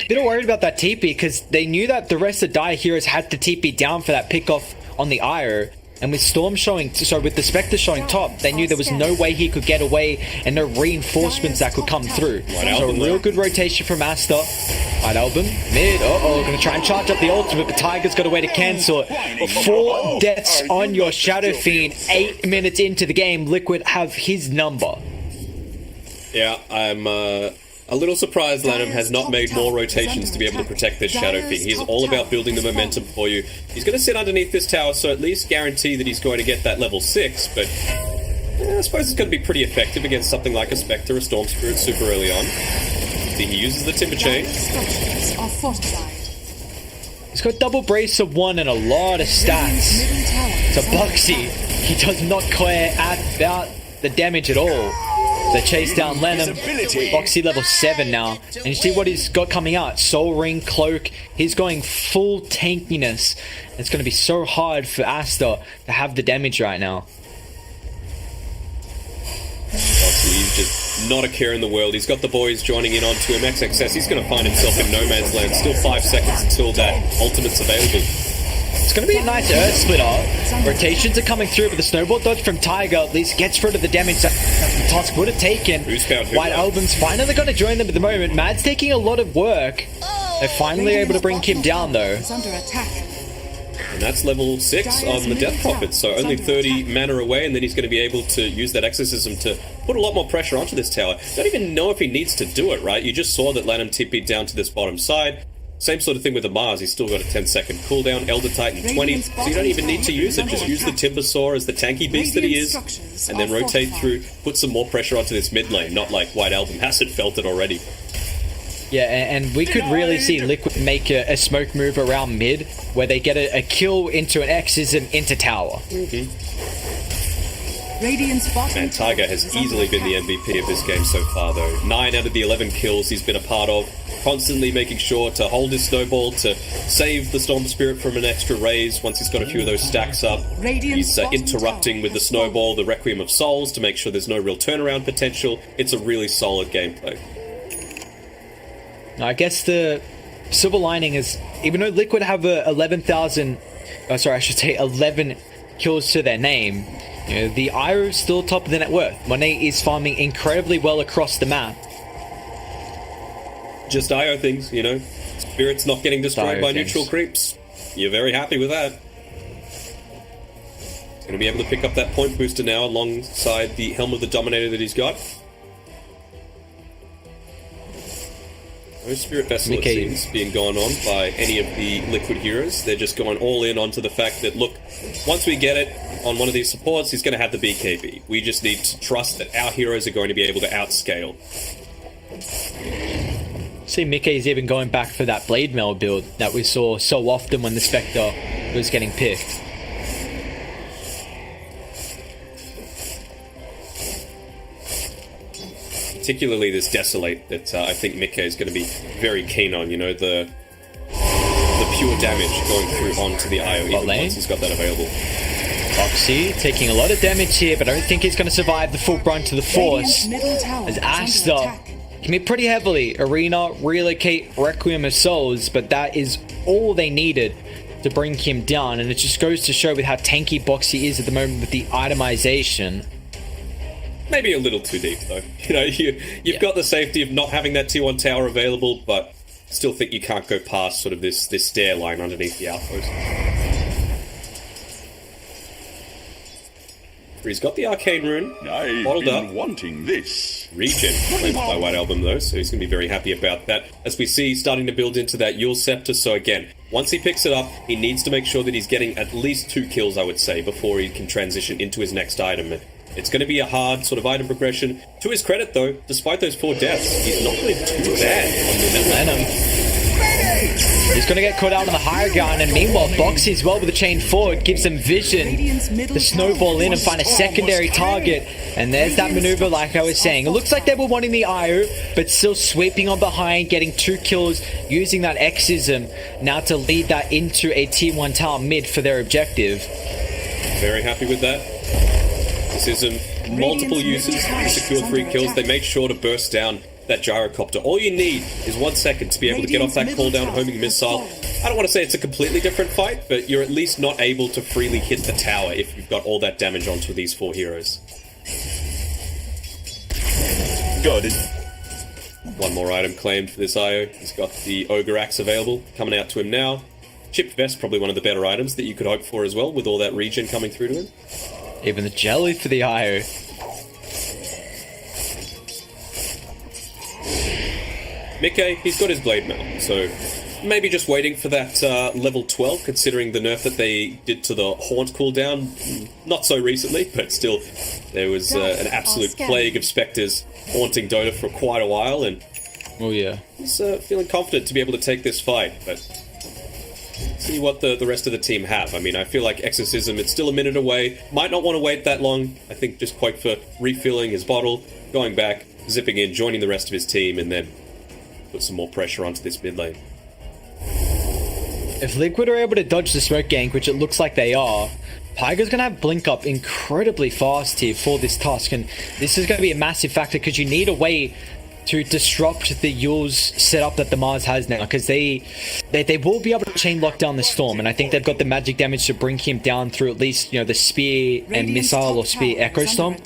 Speaker 5: Bit worried about that TP, because they knew that the rest of Dire heroes had to TP down for that pick-off on the IO. And with Storm showing, so with the Spectre showing top, they knew there was no way he could get away and no reinforcements that could come through. So a real good rotation from Aster. White Album, mid, gonna try and charge up the ultimate, but Tiger's got a way to cancel it. 4 deaths on your Shadow Fiend, 8 minutes into the game. Liquid have his number.
Speaker 4: Yeah, I'm a little surprised Lanham has not made more rotations to be able to protect this Shadow Fiend. He's all about building the momentum for you. He's going to sit underneath this tower, so at least guarantee that he's going to get that level 6, but I suppose it's going to be pretty effective against something like a Spectre, a Storm Spirit super early on. See, he uses the Timber Chain.
Speaker 5: He's got double brace of 1 and a lot of stats. So Boxy, he does not care about the damage at all. They chase down Lanham. Boxy level 7 now. And you see what he's got coming out. Soul Ring, Cloak. He's going full tankiness. It's going to be so hard for Aster to have the damage right now.
Speaker 4: Boxy, he's just not a care in the world. He's got the boys joining in onto him. XXS, he's going to find himself in no man's land. Still 5 seconds until that ultimate's available.
Speaker 5: It's going to be a nice Earth Splitter. Rotations are coming through, but the Snowball Dodge from Tiger at least gets rid of the damage that the Tusk would have taken. White Album's finally going to join them at the moment. Mad's taking a lot of work. They're finally able to bring Kim down, though.
Speaker 4: And that's level 6 on the Death Prophet, so only 30 mana away, and then he's going to be able to use that Exorcism to put a lot more pressure onto this tower. Don't even know if he needs to do it, right? You just saw that Lanham TP'd down to this bottom side. Same sort of thing with the Mars, he's still got a 10-second cooldown, Elder Titan 20, so you don't even need to use it, just use the Timber Saw as the tanky beast that he is, and then rotate through, put some more pressure onto this mid lane, not like White Album hasn't felt it already.
Speaker 5: Yeah, and we could really see Liquid make a smoke move around mid, where they get a kill into an Exorcism into tower.
Speaker 4: Man, Tiger has easily been the MVP of this game so far, though. 9 out of the 11 kills he's been a part of, constantly making sure to hold his snowball, to save the Storm Spirit from an extra raise once he's got a few of those stacks up. He's interrupting with the snowball, the Requiem of Souls, to make sure there's no real turnaround potential. It's a really solid gameplay.
Speaker 5: Now, I guess the silver lining is, even though Liquid have 11 kills to their name, you know, the IRO is still top of the net worth. Monet is farming incredibly well across the map.
Speaker 4: Just IO things, you know. Spirits not getting destroyed by neutral creeps. You're very happy with that. He's going to be able to pick up that point booster now alongside the Helm of the Dominator that he's got. No Spirit Vessel, it seems, being gone on by any of the Liquid heroes. They're just going all in onto the fact that, look, once we get it on one of these supports, he's going to have the BKB. We just need to trust that our heroes are going to be able to outscale.
Speaker 5: See, Mickey's even going back for that Blade Mail build that we saw so often when the Spectre was getting picked.
Speaker 4: Particularly this Desolate that I think Mickey is going to be very keen on. You know, the pure damage going through onto the IO even once he's got that available.
Speaker 5: Foxy taking a lot of damage here, but I don't think he's going to survive the full brunt to the Force. As Aster commit pretty heavily. Arena, relocate, Requiem of Souls, but that is all they needed to bring him down, and it just goes to show with how tanky Boxy is at the moment with the itemization.
Speaker 4: Maybe a little too deep, though. You know, you've got the safety of not having that T1 tower available, but still think you can't go past sort of this stair line underneath the outpost. He's got the Arcane Rune bottled up.
Speaker 7: Wanting this.
Speaker 4: Regen claimed by White Album, though, so he's going to be very happy about that. As we see, starting to build into that Yule Scepter, so again, once he picks it up, he needs to make sure that he's getting at least 2 kills, I would say, before he can transition into his next item. It's going to be a hard sort of item progression. To his credit, though, despite those 4 deaths, he's not doing too bad on the
Speaker 5: He's going to get caught out on the higher ground, and meanwhile, Boxy as well with the chain forward gives him vision to snowball in and find a secondary target. And there's that maneuver, like I was saying. It looks like they were wanting the IO, but still sweeping on behind, getting 2 kills, using that Exism now to lead that into a T1 tower mid for their objective.
Speaker 4: Very happy with that. Exism, multiple uses, secured 3 kills. They made sure to burst down that gyrocopter. All you need is 1 second to be able to get off that cooldown homing missile. I don't want to say it's a completely different fight, but you're at least not able to freely hit the tower if you've got all that damage onto these 4 heroes.
Speaker 7: Good.
Speaker 4: 1 more item claimed for this IO. He's got the Ogre Axe available, coming out to him now. Chipped Vest, probably one of the better items that you could hope for as well, with all that regen coming through to him.
Speaker 5: Even the jelly for the IO.
Speaker 4: Mickey, he's got his Blade Mail, so maybe just waiting for that level 12, considering the nerf that they did to the Haunt cooldown. Not so recently, but still, there was an absolute plague of Spectres haunting Dota for quite a while, and
Speaker 5: oh yeah,
Speaker 4: he's feeling confident to be able to take this fight, but see what the rest of the team have. I mean, I feel like Exorcism, it's still a minute away, might not want to wait that long. I think just quite for refilling his bottle, going back, zipping in, joining the rest of his team, and then put some more pressure onto this mid lane.
Speaker 5: If Liquid are able to dodge the smoke gank, which it looks like they are, Tiger's going to have Blink up incredibly fast here for this task, and this is going to be a massive factor because you need a way to disrupt the Yule's setup that the Mars has now, because they will be able to chain lock down the Storm, and I think they've got the magic damage to bring him down through at least, you know, the Spear and Missile or Spear Echo Storm.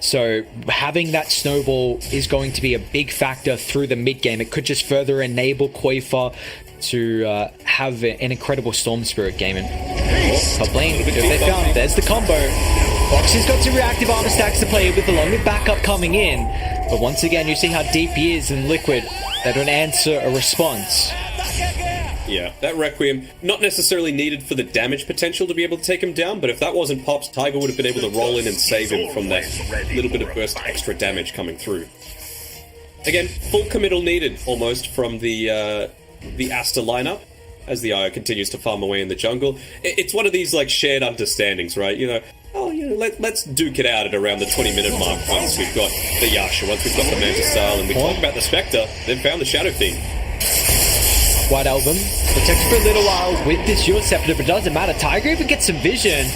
Speaker 5: So having that snowball is going to be a big factor through the mid game. It could just further enable Koifa to have an incredible Storm Spirit game. And top lane, they found, there's the combo. Boxy's got 2 reactive armor stacks to play with, along with backup coming in. But once again, you see how deep he is in Liquid. They don't answer a response.
Speaker 4: Yeah, that Requiem, not necessarily needed for the damage potential to be able to take him down, but if that wasn't Pops, Tiger would have been able to roll in and save him from that little bit of burst extra damage coming through. Again, full committal needed, almost, from the Aster lineup, as the IO continues to farm away in the jungle. It's one of these, like, shared understandings, right? You know, let's duke it out at around the 20-minute mark once we've got the Yasha, once we've got the Manta Style, and we talk about the Spectre, they've found the Shadow Fiend.
Speaker 5: White Album protects for a little while with this Yule Scepter, but it doesn't matter. Tiger even gets some vision.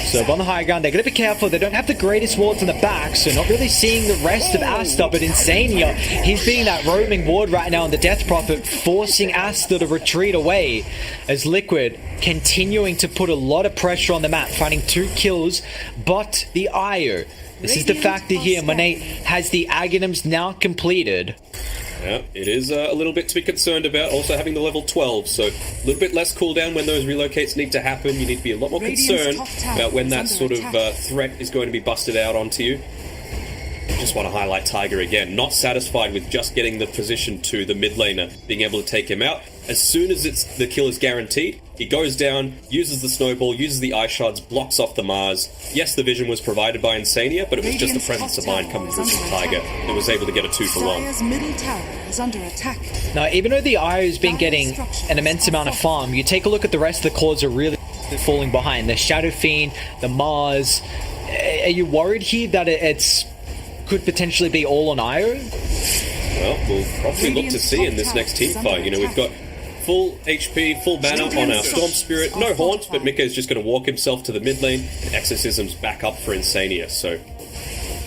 Speaker 5: So on the high ground, they're going to be careful. They don't have the greatest wards on the back, so not really seeing the rest of Aster, but Insania, he's being that roaming ward right now on the Death Prophet, forcing Aster to retreat away, as Liquid continuing to put a lot of pressure on the map, finding 2 kills, but the IO. This is the factor here. Monet has the Aghanims now completed.
Speaker 4: Yeah, it is a little bit to be concerned about. Also having the level 12, so a little bit less cooldown when those relocates need to happen. You need to be a lot more concerned about when that sort of threat is going to be busted out onto you. I just want to highlight Tiger again. Not satisfied with just getting the position to the mid laner, being able to take him out. As soon as the kill is guaranteed, he goes down, uses the snowball, uses the ice shards, blocks off the Mars. Yes, the vision was provided by Insania, but it was just the presence of mind coming through from Tiger that was able to get a 2-for-1.
Speaker 6: Dire's middle tower is under attack.
Speaker 5: Now, even though the IO's been getting an immense amount of farm, you take a look at the rest of the cores are really falling behind. The Shadow Fiend, the Mars. Are you worried here that it's could potentially be all on IO?
Speaker 4: Well, we'll probably look to see in this next team fight. You know, we've got full HP, full mana on our Storm Spirit. No Haunt, but Mika's just going to walk himself to the mid lane. And Exorcism's back up for Insania. So,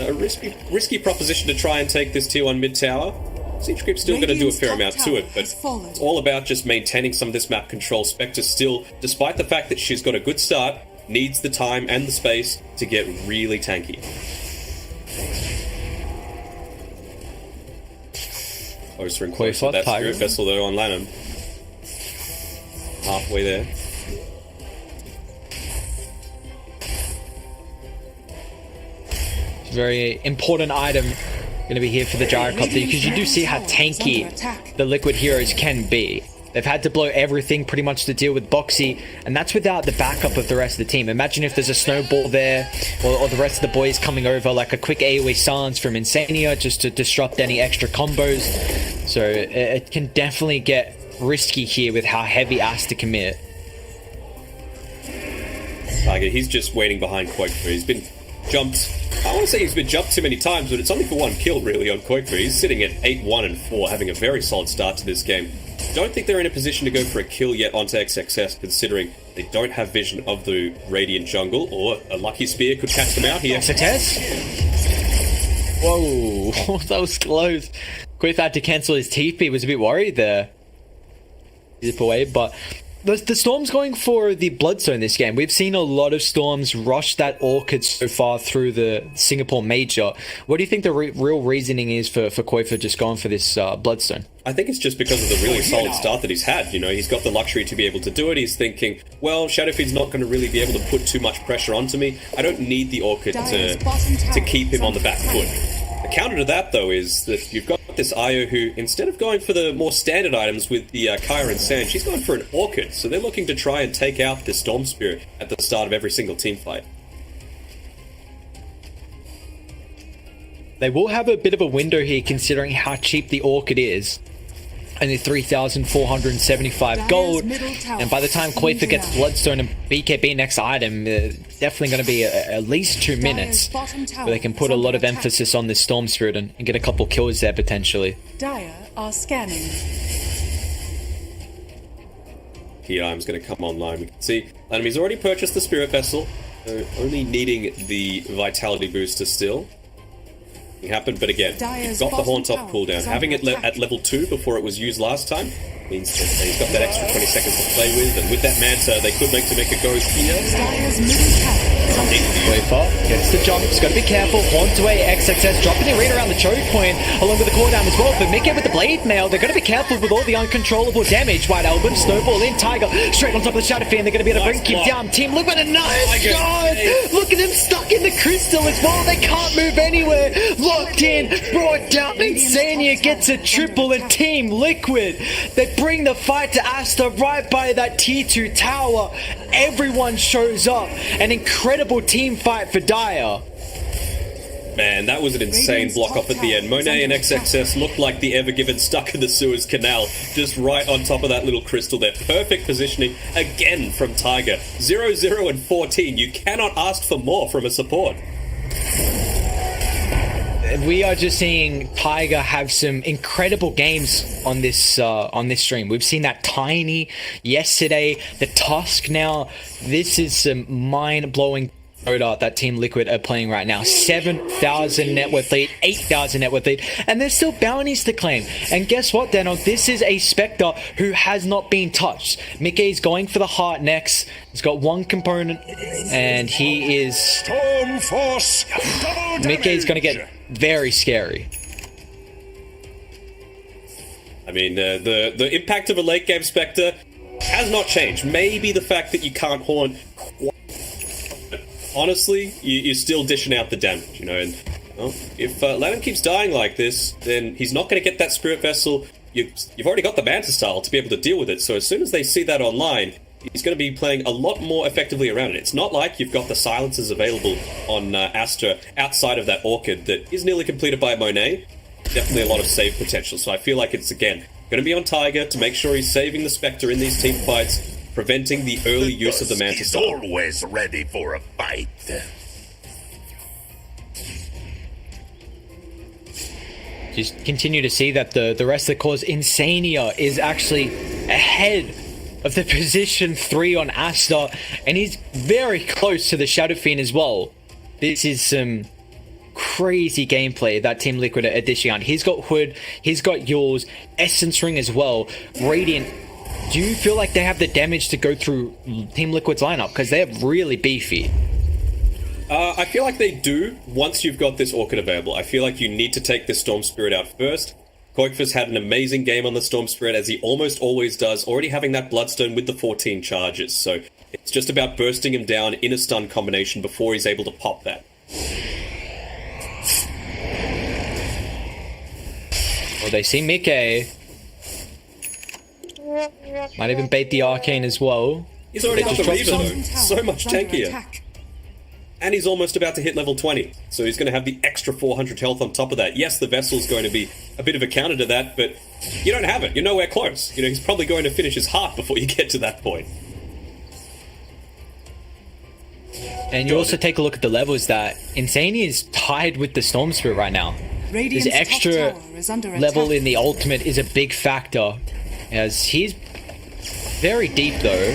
Speaker 4: a risky proposition to try and take this tier 1 mid tower. Siege Creep's still going to do a fair amount to it, but it's all about just maintaining some of this map control. Spectre still, despite the fact that she's got a good start, needs the time and the space to get really tanky. Closer and closer to that Spirit Vessel though on Lanham. Halfway there.
Speaker 5: Very important item going to be here for the Gyrocopter, because you do see how tanky the Liquid heroes can be. They've had to blow everything pretty much to deal with Boxy, and that's without the backup of the rest of the team. Imagine if there's a snowball there, or the rest of the boys coming over, like a quick AoE silence from Insania just to disrupt any extra combos. So it can definitely get risky here with how heavy Aster commit.
Speaker 4: Tiger, he's just waiting behind Quakefu. He's been jumped. I want to say he's been jumped too many times, but it's only for one kill really on Quakefu. He's sitting at 8-1-4, having a very solid start to this game. Don't think they're in a position to go for a kill yet onto XXS, considering they don't have vision of the Radiant jungle, or a Lucky Spear could catch them out here.
Speaker 5: XXS? Whoa, that was close. Quiff had to cancel his TP, was a bit worried there. Zip away, but the Storm's going for the Bloodstone this game. We've seen a lot of Storms rush that Orchid so far through the Singapore Major. What do you think the real reasoning is for Koifa just going for this Bloodstone?
Speaker 4: I think it's just because of the really solid start that he's had. You know, he's got the luxury to be able to do it. He's thinking, well, Shadowfeed's not going to really be able to put too much pressure onto me. I don't need the Orchid to keep him on the back foot. The counter to that, though, is that you've got this Io who, instead of going for the more standard items with the Kyra and Sand, she's going for an Orchid. So they're looking to try and take out this Storm Spirit at the start of every single team fight.
Speaker 5: They will have a bit of a window here considering how cheap the Orchid is. Only 3,475 gold, and by the time Koifa gets Bloodstone and BKB next item, definitely going to be at least 2 minutes where they can put a lot of emphasis on this Storm Spirit and get a couple kills there potentially.
Speaker 6: Dire are scanning.
Speaker 4: Key item's going to come online. We can see enemy's already purchased the Spirit Vessel, only needing the Vitality booster still. Happened, but again, you've got the Haunt off cooldown. Having it at level 2 before it was used last time means that he's got that extra 20 seconds to play with, and with that Manta, they could make a go here.
Speaker 5: Koifa gets the jump, he's got to be careful. Haunt away, XXS dropping it right around the choke point, along with the cooldown as well. But Mika with the Blade Mail, they're going to be careful with all the uncontrollable damage. White Album, Snowball in, Tiger straight on top of the Shadow Fiend. They're going to be able to bring him down. Team Liquid, a nice shot! Look at him stuck in the crystal as well. They can't move anywhere. Locked in, brought down. Insania gets a triple, and Team Liquid, they bring the fight to Aster right by that tier 2 tower. Everyone shows up. An incredible team fight for Dire.
Speaker 4: Man, that was an insane block off at the end. Monet and XXS looked like the Ever Given stuck in the Suez Canal, just right on top of that little crystal there. Perfect positioning again from Tiger. 0-0 and 14. You cannot ask for more from a support.
Speaker 5: We are just seeing Tiger have some incredible games on this stream. We've seen that Tiny yesterday, the Tusk now. This is some mind-blowing Dota that Team Liquid are playing right now. 7,000 net worth lead, 8,000 net worth lead, and there's still bounties to claim. And guess what, Dano? This is a Spectre who has not been touched. Mickey's going for the heart next. He's got one component, and he is...
Speaker 7: Storm Force.
Speaker 5: Mickey's going to get very scary.
Speaker 4: I mean, the impact of a late game Spectre has not changed. Maybe the fact that you can't haunt. Honestly, you're still dishing out the damage, you know. And well, if Lennon keeps dying like this, then he's not going to get that Spirit Vessel. You've already got the Manta Style to be able to deal with it. So as soon as they see that online, he's going to be playing a lot more effectively around it. It's not like you've got the silencers available on Aster outside of that Orchid that is nearly completed by Monet. Definitely a lot of save potential. So I feel like it's, again, going to be on Tiger to make sure he's saving the Spectre in these team fights, preventing the early use of the Manta
Speaker 7: He's
Speaker 4: Style.
Speaker 7: always ready for a fight.
Speaker 5: Just continue to see that the rest of the cause, Insania is actually ahead of the position 3 on Aster, and he's very close to the Shadow Fiend as well. This is some crazy gameplay that Team Liquid are dishing out. He's got Hood, he's got yours, Essence Ring as well. Radiant, do you feel like they have the damage to go through Team Liquid's lineup? Because they're really beefy.
Speaker 4: I feel like they do once you've got this Orchid available. I feel like you need to take this Storm Spirit out first. Koikfus had an amazing game on the Storm Spirit, as he almost always does, already having that Bloodstone with the 14 charges. So it's just about bursting him down in a stun combination before he's able to pop that.
Speaker 5: Well, they see Mickey. Might even bait the Arcane as well.
Speaker 4: He's already got the
Speaker 5: Just
Speaker 4: Reaver,
Speaker 5: drops
Speaker 4: though.
Speaker 6: Tower
Speaker 4: So much
Speaker 6: is under
Speaker 4: tankier.
Speaker 6: attack.
Speaker 4: And he's almost about to hit level 20. So he's going to have the extra 400 health on top of that. Yes, the Vessel's going to be a bit of a counter to that, but you don't have it. You're nowhere close. You know, he's probably going to finish his heart before you get to that point.
Speaker 5: And you also take a look at the levels that Insania is tied with the Storm Spirit right now.
Speaker 6: Radiant's
Speaker 5: His
Speaker 6: top
Speaker 5: extra
Speaker 6: tower is under
Speaker 5: level
Speaker 6: attack.
Speaker 5: in the ultimate is a big factor, as he's very deep though.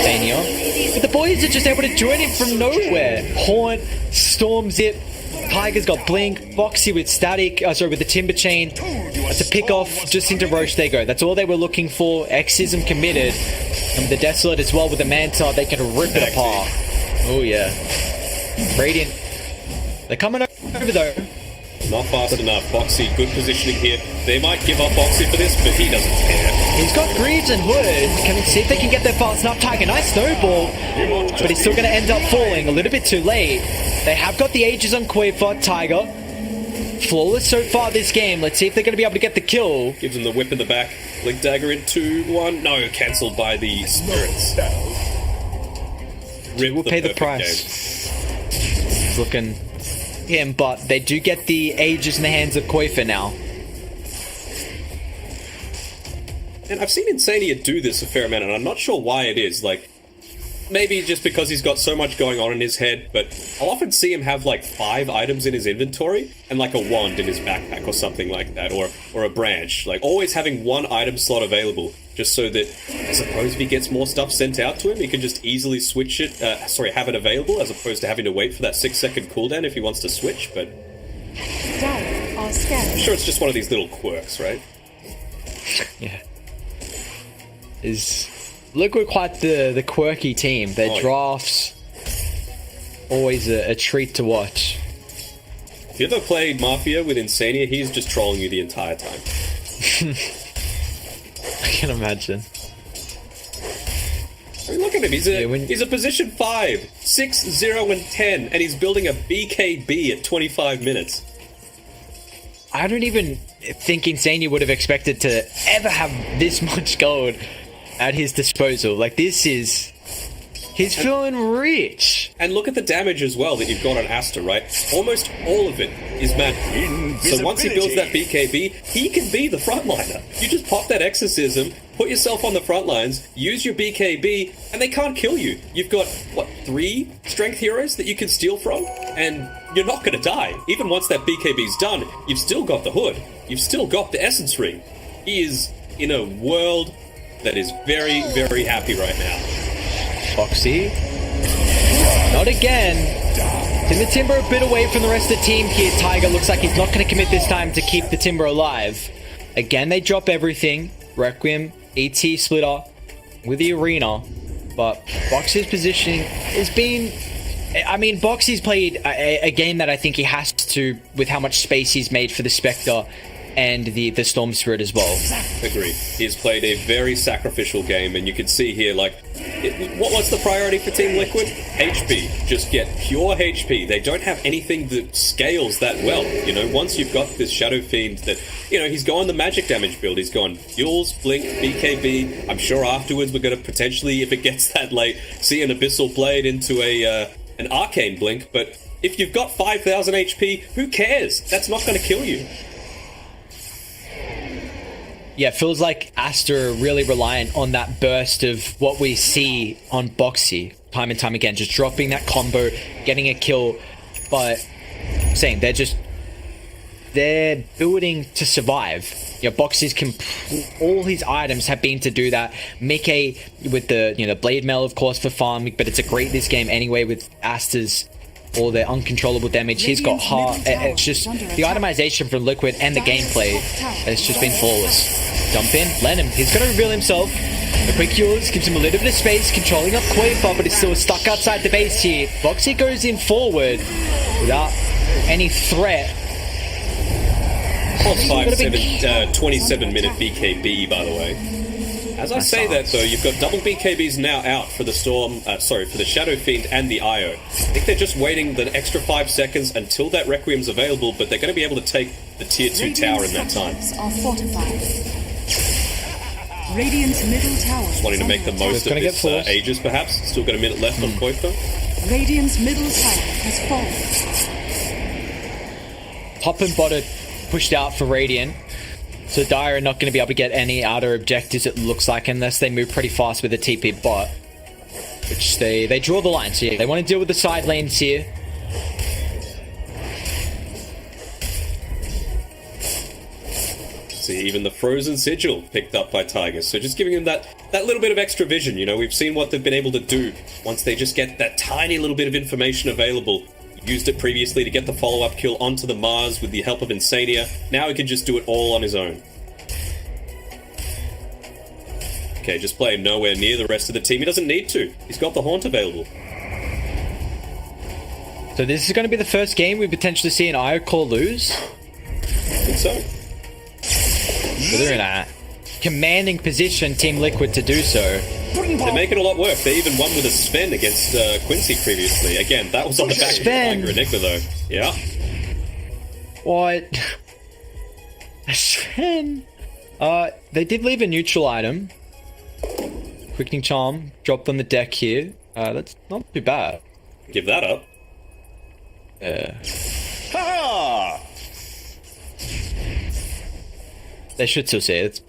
Speaker 5: Insania. But the boys are just able to join him from nowhere. Haunt, Storm Zip, Tiger's got Blink, Foxy with Static, with the Timber Chain. To pick off just into Roche they go. That's all they were looking for. Exism committed. And the Desolate as well with the Manta, they can rip it apart. Oh yeah. Radiant. They're coming over though.
Speaker 4: Not fast enough. Foxy, good positioning here. They might give up Foxy for this, but he doesn't care.
Speaker 5: He's got Greaves and Hood. Can we see if they can get there fast enough? Tiger, nice snowball. But he's still going to end up falling a little bit too late. They have got the Aegis on Quiver. Tiger. Flawless so far this game. Let's see if they're going to be able to get the kill.
Speaker 4: Gives him the whip in the back. Blink Dagger in 2-1. No, cancelled by the Spirits.
Speaker 5: We'll pay the price. It's looking him, but they do get the Aegis in the hands of Koifa now.
Speaker 4: And I've seen Insania do this a fair amount, and I'm not sure why it is. Like, maybe just because he's got so much going on in his head, but I'll often see him have like 5 items in his inventory and like a wand in his backpack or something like that, or a branch. Like, always having one item slot available, just so that, I suppose, if he gets more stuff sent out to him, he can just easily switch it, have it available, as opposed to having to wait for that 6-second cooldown if he wants to switch, but
Speaker 6: Dire are
Speaker 4: I'm
Speaker 6: scanning.
Speaker 4: sure it's just one of these little quirks, right?
Speaker 5: Yeah. Liquid quite the quirky team. Their
Speaker 4: yeah.
Speaker 5: drafts always a treat to watch.
Speaker 4: If you ever played Mafia with Insania, he's just trolling you the entire time.
Speaker 5: I can imagine.
Speaker 4: I mean, look at him. He's a position 5, 6, 0, and 10, and he's building a BKB at 25 minutes.
Speaker 5: I don't even think Insania would have expected to ever have this much gold at his disposal. Like, he's feeling rich.
Speaker 4: And look at the damage as well that you've got on Aster, right? Almost all of it is magic. So once he builds that BKB, he can be the frontliner. You just pop that exorcism, put yourself on the front lines, use your BKB, and they can't kill you. You've got, 3 strength heroes that you can steal from? And you're not going to die. Even once that BKB's done, you've still got the Hood. You've still got the Essence Ring. He is in a world that is very, very happy right now.
Speaker 5: Foxy. Not again. The Timber a bit away from the rest of the team here. Tiger looks like he's not going to commit this time to keep the Timber alive. Again, they drop everything. Requiem, ET Splitter with the Arena. But Boxy's positioning has been... I mean, Boxy's played a game that I think he has to, with how much space he's made for the Spectre. and the Storm Spirit as well.
Speaker 4: Agreed. He's played a very sacrificial game, and you can see here, like, what's the priority for Team Liquid? HP. Just get pure HP. They don't have anything that scales that well. You know, once you've got this Shadow Fiend that, you know, he's gone the magic damage build. He's gone Fuels, Blink, BKB. I'm sure afterwards we're going to potentially, if it gets that late, see an Abyssal Blade into an Arcane Blink, but if you've got 5,000 HP, who cares? That's not going to kill you.
Speaker 5: Yeah, it feels like Aster are really reliant on that burst of what we see on Boxy time and time again, just dropping that combo, getting a kill, but saying they're building to survive. You know, Boxy's all his items have been to do that. Mickey with the Blade Mail, of course, for farming, but it's a great this game anyway with Aster's all the uncontrollable damage. He's got heart. It's just the itemization from Liquid and the gameplay. It's just been flawless. Jump in, let him. He's going to reveal himself. The quick yours gives him a little bit of space, controlling up Quaver, but he's still stuck outside the base here. Boxy goes in forward without any threat.
Speaker 4: Plus 27-minute BKB, by the way. As I say that, though, you've got double BKBs now out for the for the Shadow Fiend and the IO. I think they're just waiting the extra 5 seconds until that Requiem's available, but they're going to be able to take the Tier 2 tower in that time.
Speaker 6: Are fortified. Radiant's middle tower.
Speaker 4: Just wanting to make the most of this Aegis, perhaps. Still got a minute left on Koifa.
Speaker 6: Radiant's middle tower has fallen.
Speaker 5: Top and bottom pushed out for Radiant. So Dire are not going to be able to get any outer objectives, it looks like, unless they move pretty fast with the TP bot. Which they draw the lines here. They want to deal with the side lanes here.
Speaker 4: See, even the Frozen Sigil picked up by Tigers. So just giving them that little bit of extra vision. You know, we've seen what they've been able to do once they just get that tiny little bit of information available. Used it previously to get the follow-up kill onto the Mars with the help of Insania. Now he can just do it all on his own. Okay, just playing nowhere near the rest of the team. He doesn't need to. He's got the Haunt available.
Speaker 5: So this is going to be the first game we potentially see an IO core lose?
Speaker 4: I think so.
Speaker 5: So they're in a commanding position, Team Liquid, to do so.
Speaker 4: They're making a lot work. They even won with a Sven against Quincy previously. Again, that was on the back of Tiger Enigma, though. Yeah.
Speaker 5: What? Sven? They did leave a neutral item. Quickening Charm dropped on the deck here. That's not too bad.
Speaker 4: Give that up.
Speaker 5: They should still see it.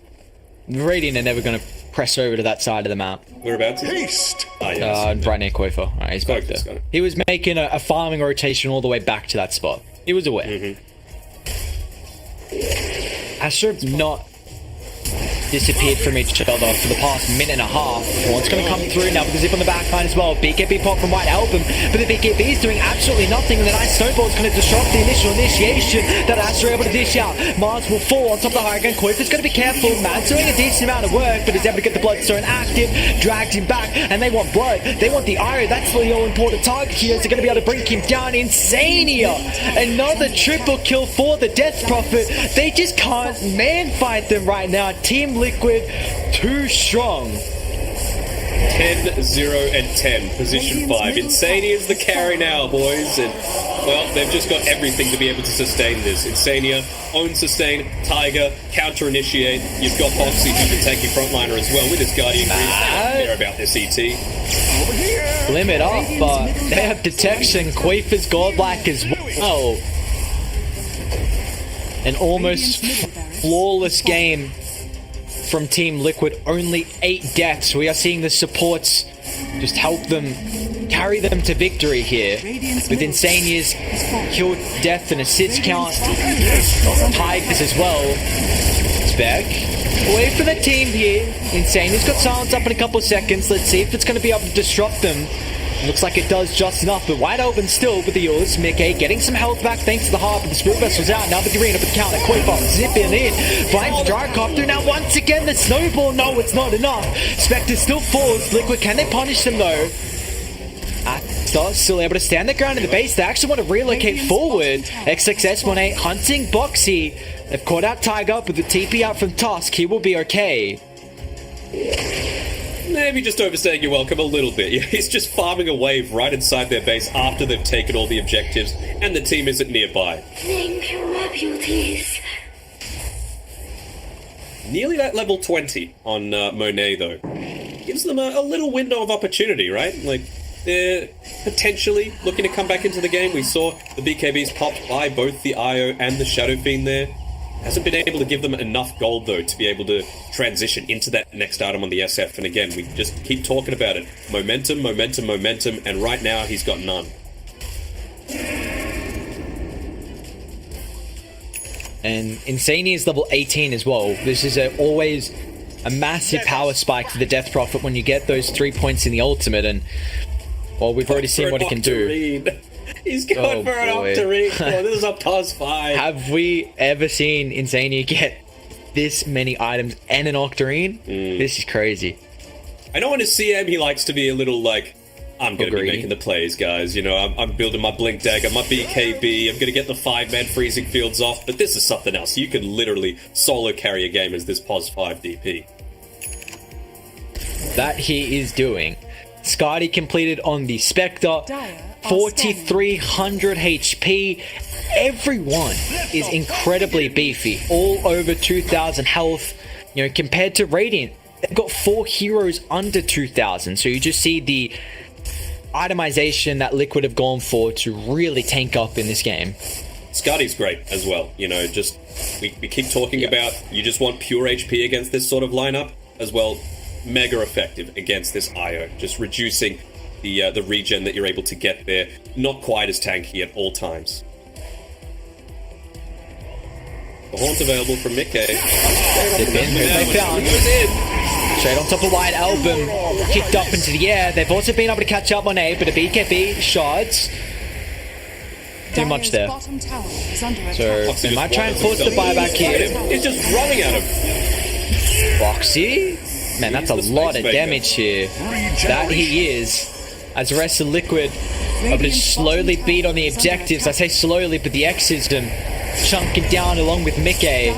Speaker 5: Radiant are never going to press over to that side of the map.
Speaker 4: Whereabouts? Haste!
Speaker 5: Right near Quaver. Alright, he's back there. He was making a farming rotation all the way back to that spot. He was aware. Aster have not disappeared from each other for the past minute and a half. One's going to come through now with the zip on the backline as well. BKB pop from White help him, but the BKB is doing absolutely nothing, and the nice snowball is going to disrupt the initial initiation that Aster are able to dish out. Mars will fall on top of the high ground. Quaver's going to be careful. Man's doing a decent amount of work, but is able to get the Bloodstone active, dragged him back, and they want blood. They want the iron. That's the all-important target here. They're going to be able to bring him down. Insania! Another triple kill for the Death Prophet. They just can't man-fight them right now. Team Liquid, too strong.
Speaker 4: 10, 0, and 10. Position 5. Insania is the carry now, boys. And, well, they've just got everything to be able to sustain this. Insania, own sustain, Tiger, counter-initiate. You've got Boxy, who's a tanky frontliner as well, with his Guardian Grease. They don't care about this ET.
Speaker 5: Limit up, but they have detection. Quafer's godlike as well. An almost flawless game from Team Liquid. Only 8 deaths. We are seeing the supports just help them, carry them to victory here. With Insania's kill, death, and assist count. Tigers as well. Spec. Away for the team here. Insania's got silence up in a couple of seconds. Let's see if it's going to be able to disrupt them. Looks like it does just enough, but wide open still with the yours. Mickey getting some health back thanks to the harp, but the Spirit Vessel's out. Now with the arena for the counter. Quaver zipping in. Finds Drycopter. Now once again the snowball. No, it's not enough. Spectre still falls. Liquid, can they punish them though? Aster still able to stand their ground in the base. They actually want to relocate forward. XXS18 hunting Boxy. They've caught out Tiger, but the TP out from Tusk. He will be okay.
Speaker 4: Maybe just overstaying your welcome a little bit. He's just farming a wave right inside their base after they've taken all the objectives and the team isn't nearby.
Speaker 8: Thank you, my beauties.
Speaker 4: Nearly at level 20 on Monet, though. Gives them a little window of opportunity, right? Like, they're potentially looking to come back into the game. We saw the BKBs popped by both the IO and the Shadow Fiend there. Hasn't been able to give them enough gold, though, to be able to transition into that next item on the SF. And again, we just keep talking about it. Momentum, momentum, momentum, and right now he's got none.
Speaker 5: And Insania is level 18 as well. This is always a massive power spike for the Death Prophet when you get those 3 points in the ultimate. And, well, we've already seen what he can do.
Speaker 4: He's going for an Octarine. Oh, this is a +5.
Speaker 5: Have we ever seen Insania get this many items and an Octarine? This is crazy.
Speaker 4: I know in his CM he likes to be a little like, I'm going to be making the plays, guys. You know, I'm building my Blink Dagger, my BKB. I'm going to get the 5-man freezing fields off. But this is something else. You can literally solo carry a game as this +5 DP.
Speaker 5: That he is doing. Skadi completed on the Spectre. 4,300 HP. Everyone is incredibly beefy. All over 2,000 health. You know, compared to Radiant, they've got 4 heroes under 2,000. So you just see the itemization that Liquid have gone for to really tank up in this game.
Speaker 4: Skadi's great as well. You know, just we keep talking about you just want pure HP against this sort of lineup as well. Mega effective against this IO, just reducing the regen that you're able to get there. Not quite as tanky at all times. The Haunt available from Mickey.
Speaker 5: They found. Straight on top of White Album, kicked up into the air. They've also been able to catch up on A, but a BKB shards. Too much there. So they might try and force the buyback here.
Speaker 4: He's just running at him.
Speaker 5: Boxy? Man, that's a lot of damage here. That he is. As the rest of Liquid able to slowly beat on the objectives. I say slowly, but the X's them chunking down along with Mickey.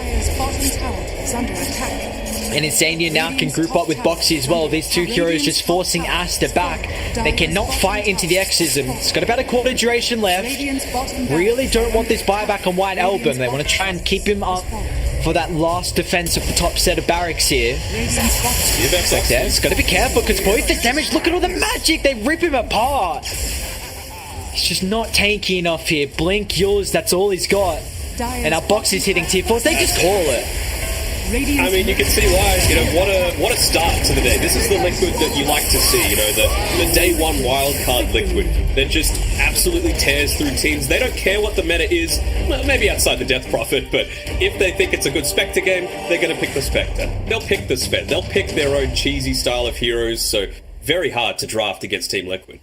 Speaker 5: And Insania now can group up with Boxy as well. These two heroes just forcing Aster back. They cannot fight into the Xism. It's got about a quarter duration left. Really don't want this buyback on White Album. They want to try and keep him up for that last defense of the top set of barracks here. It's got to be careful because both the damage, look at all the magic. They rip him apart. He's just not tanky enough here. Blink yours, that's all he's got. And our Boxy's hitting tier 4s. They just call it.
Speaker 4: I mean, you can see why. You know, what a start to the day. This is the Liquid that you like to see. You know, the day one wildcard Liquid that just absolutely tears through teams. They don't care what the meta is. Well, maybe outside the Death Prophet, but if they think it's a good Spectre game, they're going to pick the Spectre. They'll pick the Spec. They'll pick their own cheesy style of heroes. So very hard to draft against Team Liquid.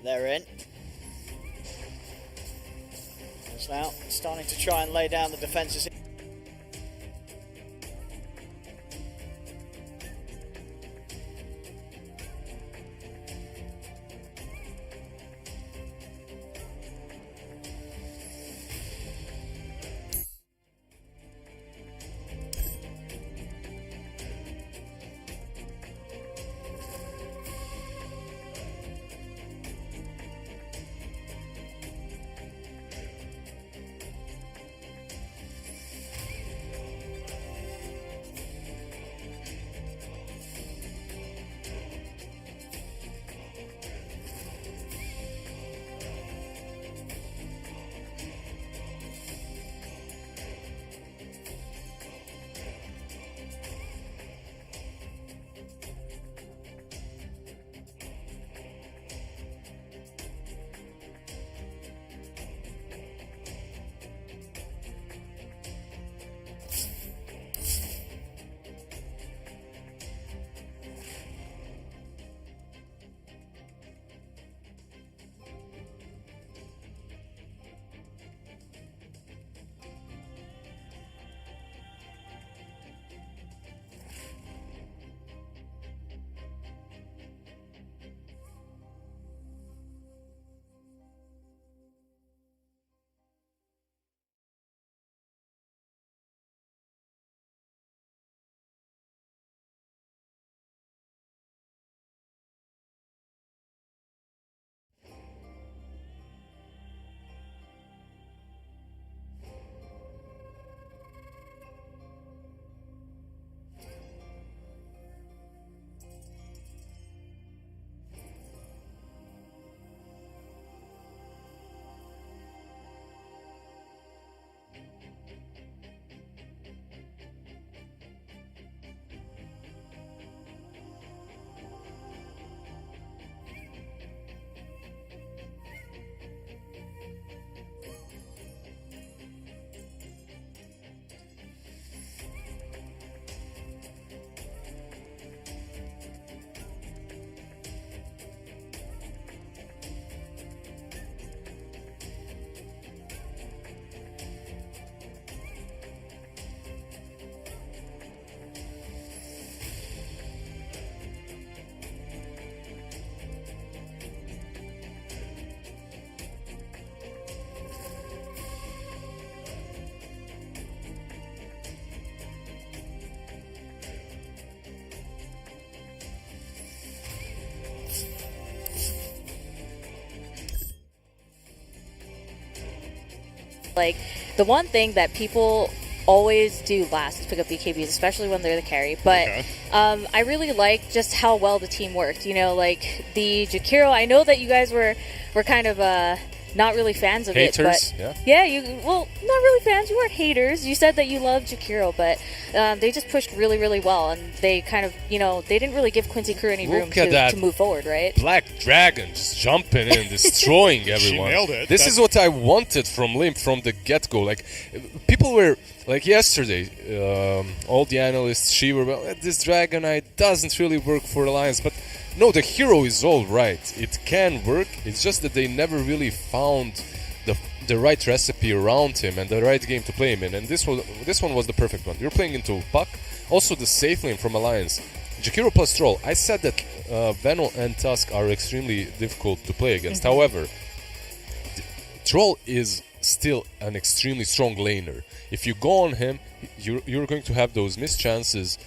Speaker 9: But they're in. It's now starting to try and lay down the defences.
Speaker 3: Like, the one thing that people always do last is pick up BKBs, especially when they're the carry. But I really like just how well the team worked. You know, like the Jakiro, I know that you guys were kind of not really fans of
Speaker 2: Haters,
Speaker 3: it. But well, not really fans. You weren't haters. You said that you loved Jakiro, but they just pushed really, really well. And they kind of, you know, they didn't really give Quincy Crew any room to move forward, right?
Speaker 2: Black Dragon just jumping in, destroying everyone.
Speaker 1: She nailed it.
Speaker 2: This is what I wanted from Limp from the get-go. Like, people were, like yesterday, all the analysts, she were, well, this Dragon Knight doesn't really work for Alliance, but no, the hero is all right. It can work. It's just that they never really found the right recipe around him and the right game to play him in. And this one was the perfect one. You're playing into Puck, also the safe lane from Alliance. Jakiro plus Troll. I said that Veno and Tusk are extremely difficult to play against. However, Troll is still an extremely strong laner. If you go on him, you're going to have those missed chances.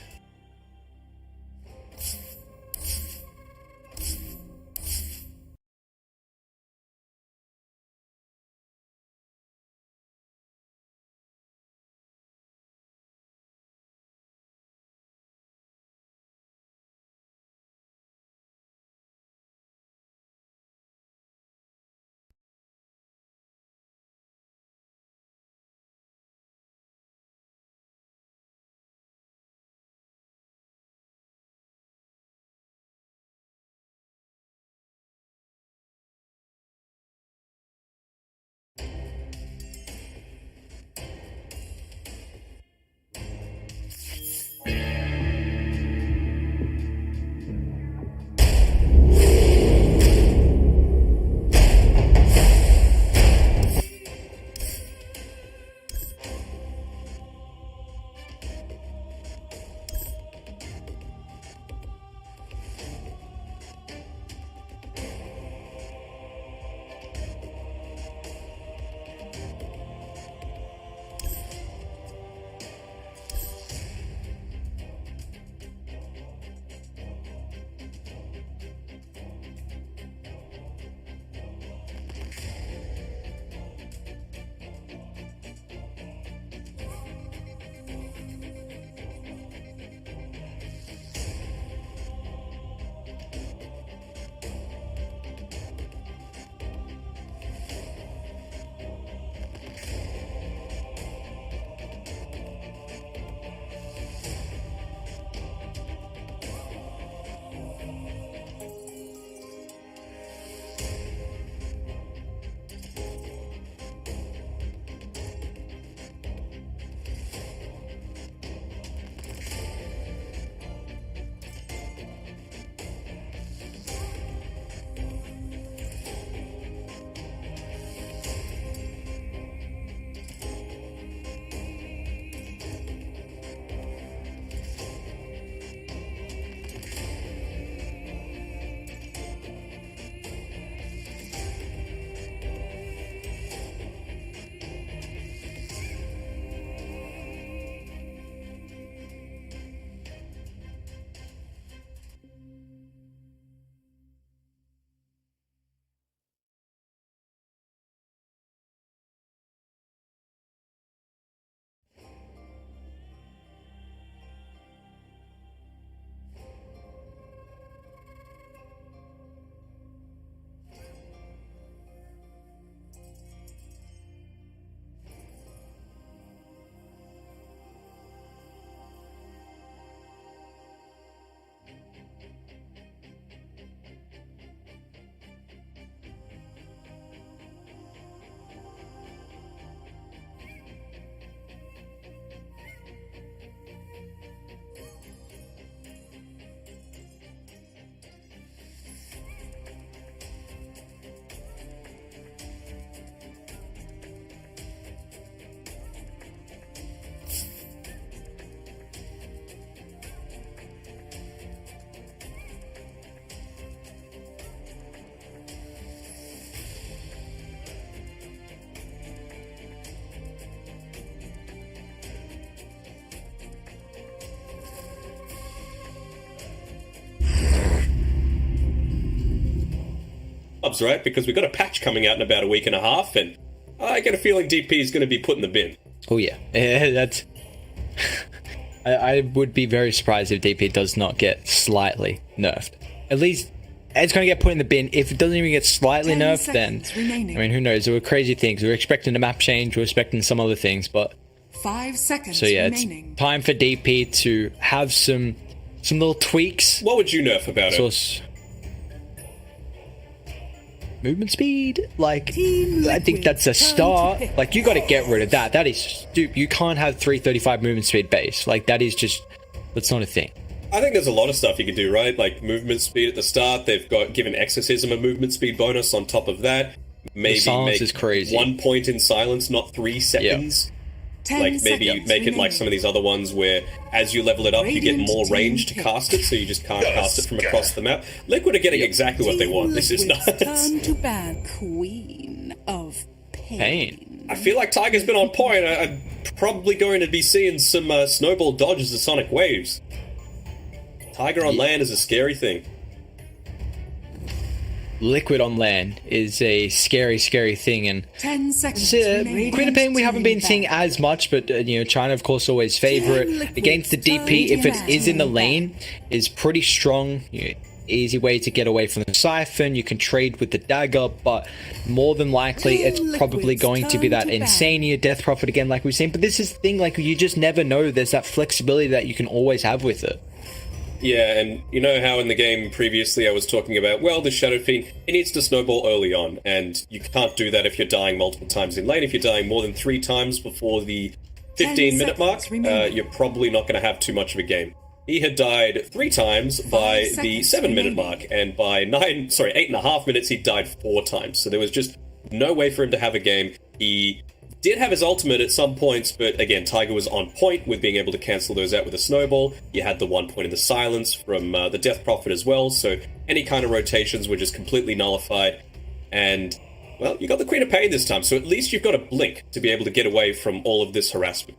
Speaker 4: halves, right? Because we've got a patch coming out in about a week and a half, and I get a feeling DP is going to be put in the bin.
Speaker 5: Oh yeah, that's. I would be very surprised if DP does not get slightly nerfed. At least it's going to get put in the bin. If it doesn't even get slightly nerfed, then
Speaker 6: remaining.
Speaker 5: I mean, who knows? There were crazy things. We were expecting a map change. We were expecting some other things, but
Speaker 6: 5 seconds
Speaker 5: so yeah,
Speaker 6: remaining.
Speaker 5: it's time for DP to have some little tweaks.
Speaker 4: What would you nerf about it?
Speaker 5: Source. Movement speed, like
Speaker 6: Team
Speaker 5: I think
Speaker 6: Liquid,
Speaker 5: that's a
Speaker 6: turn to
Speaker 5: start.
Speaker 6: pick.
Speaker 5: Like you got to get rid of that. That is stupid. You can't have 335 movement speed base. Like that is just that's not a thing.
Speaker 4: I think there's a lot of stuff you can do, right? Like movement speed at the start. They've got given Exorcism a movement speed bonus on top of that. Maybe
Speaker 5: silence
Speaker 4: make
Speaker 5: is crazy.
Speaker 4: 1 point in silence, not 3 seconds.
Speaker 6: 10
Speaker 4: Like maybe
Speaker 6: seconds
Speaker 4: make it like
Speaker 6: remaining.
Speaker 4: some of these other ones where as you level it up you get
Speaker 6: Radiant
Speaker 4: more
Speaker 6: team
Speaker 4: range to
Speaker 6: pick.
Speaker 4: cast it, so you just can't cast it from across the map. Liquid are getting exactly what they want. This is
Speaker 6: Liquid's
Speaker 4: nuts.
Speaker 6: Turn to ban Queen of Pain.
Speaker 4: I feel like Tiger's been on point. I'm probably going to be seeing some snowball dodges of Sonic Waves. Tiger on land is a scary thing.
Speaker 5: Liquid on land is a scary thing, and
Speaker 6: 10 seconds
Speaker 5: Queen of Pain we haven't been seeing as much, but China of course always favor it against the DP. If it is in the lane, is pretty strong. Easy way to get away from the siphon. You can trade with the dagger, but more than likely it's probably going to be that Insania Death Prophet again, like we've seen. But this is the thing, like you just never know. There's that flexibility that you can always have with it.
Speaker 4: Yeah, and you know how in the game previously I was talking about, well, the Shadow Fiend, it needs to snowball early on, and you can't do that if you're dying multiple times in lane. If you're dying more than 3 times before the 15-minute mark, you're probably not going to have too much of a game. He had died 3 times by the 7-minute mark, and by 8.5 minutes he died 4 times. So there was just no way for him to have a game. He did have his ultimate at some points, but again, Tiger was on point with being able to cancel those out with a snowball. You had the 1 point of the silence from the Death Prophet as well, so any kind of rotations were just completely nullified. And, well, you got the Queen of Pain this time, so at least you've got a blink to be able to get away from all of this harassment.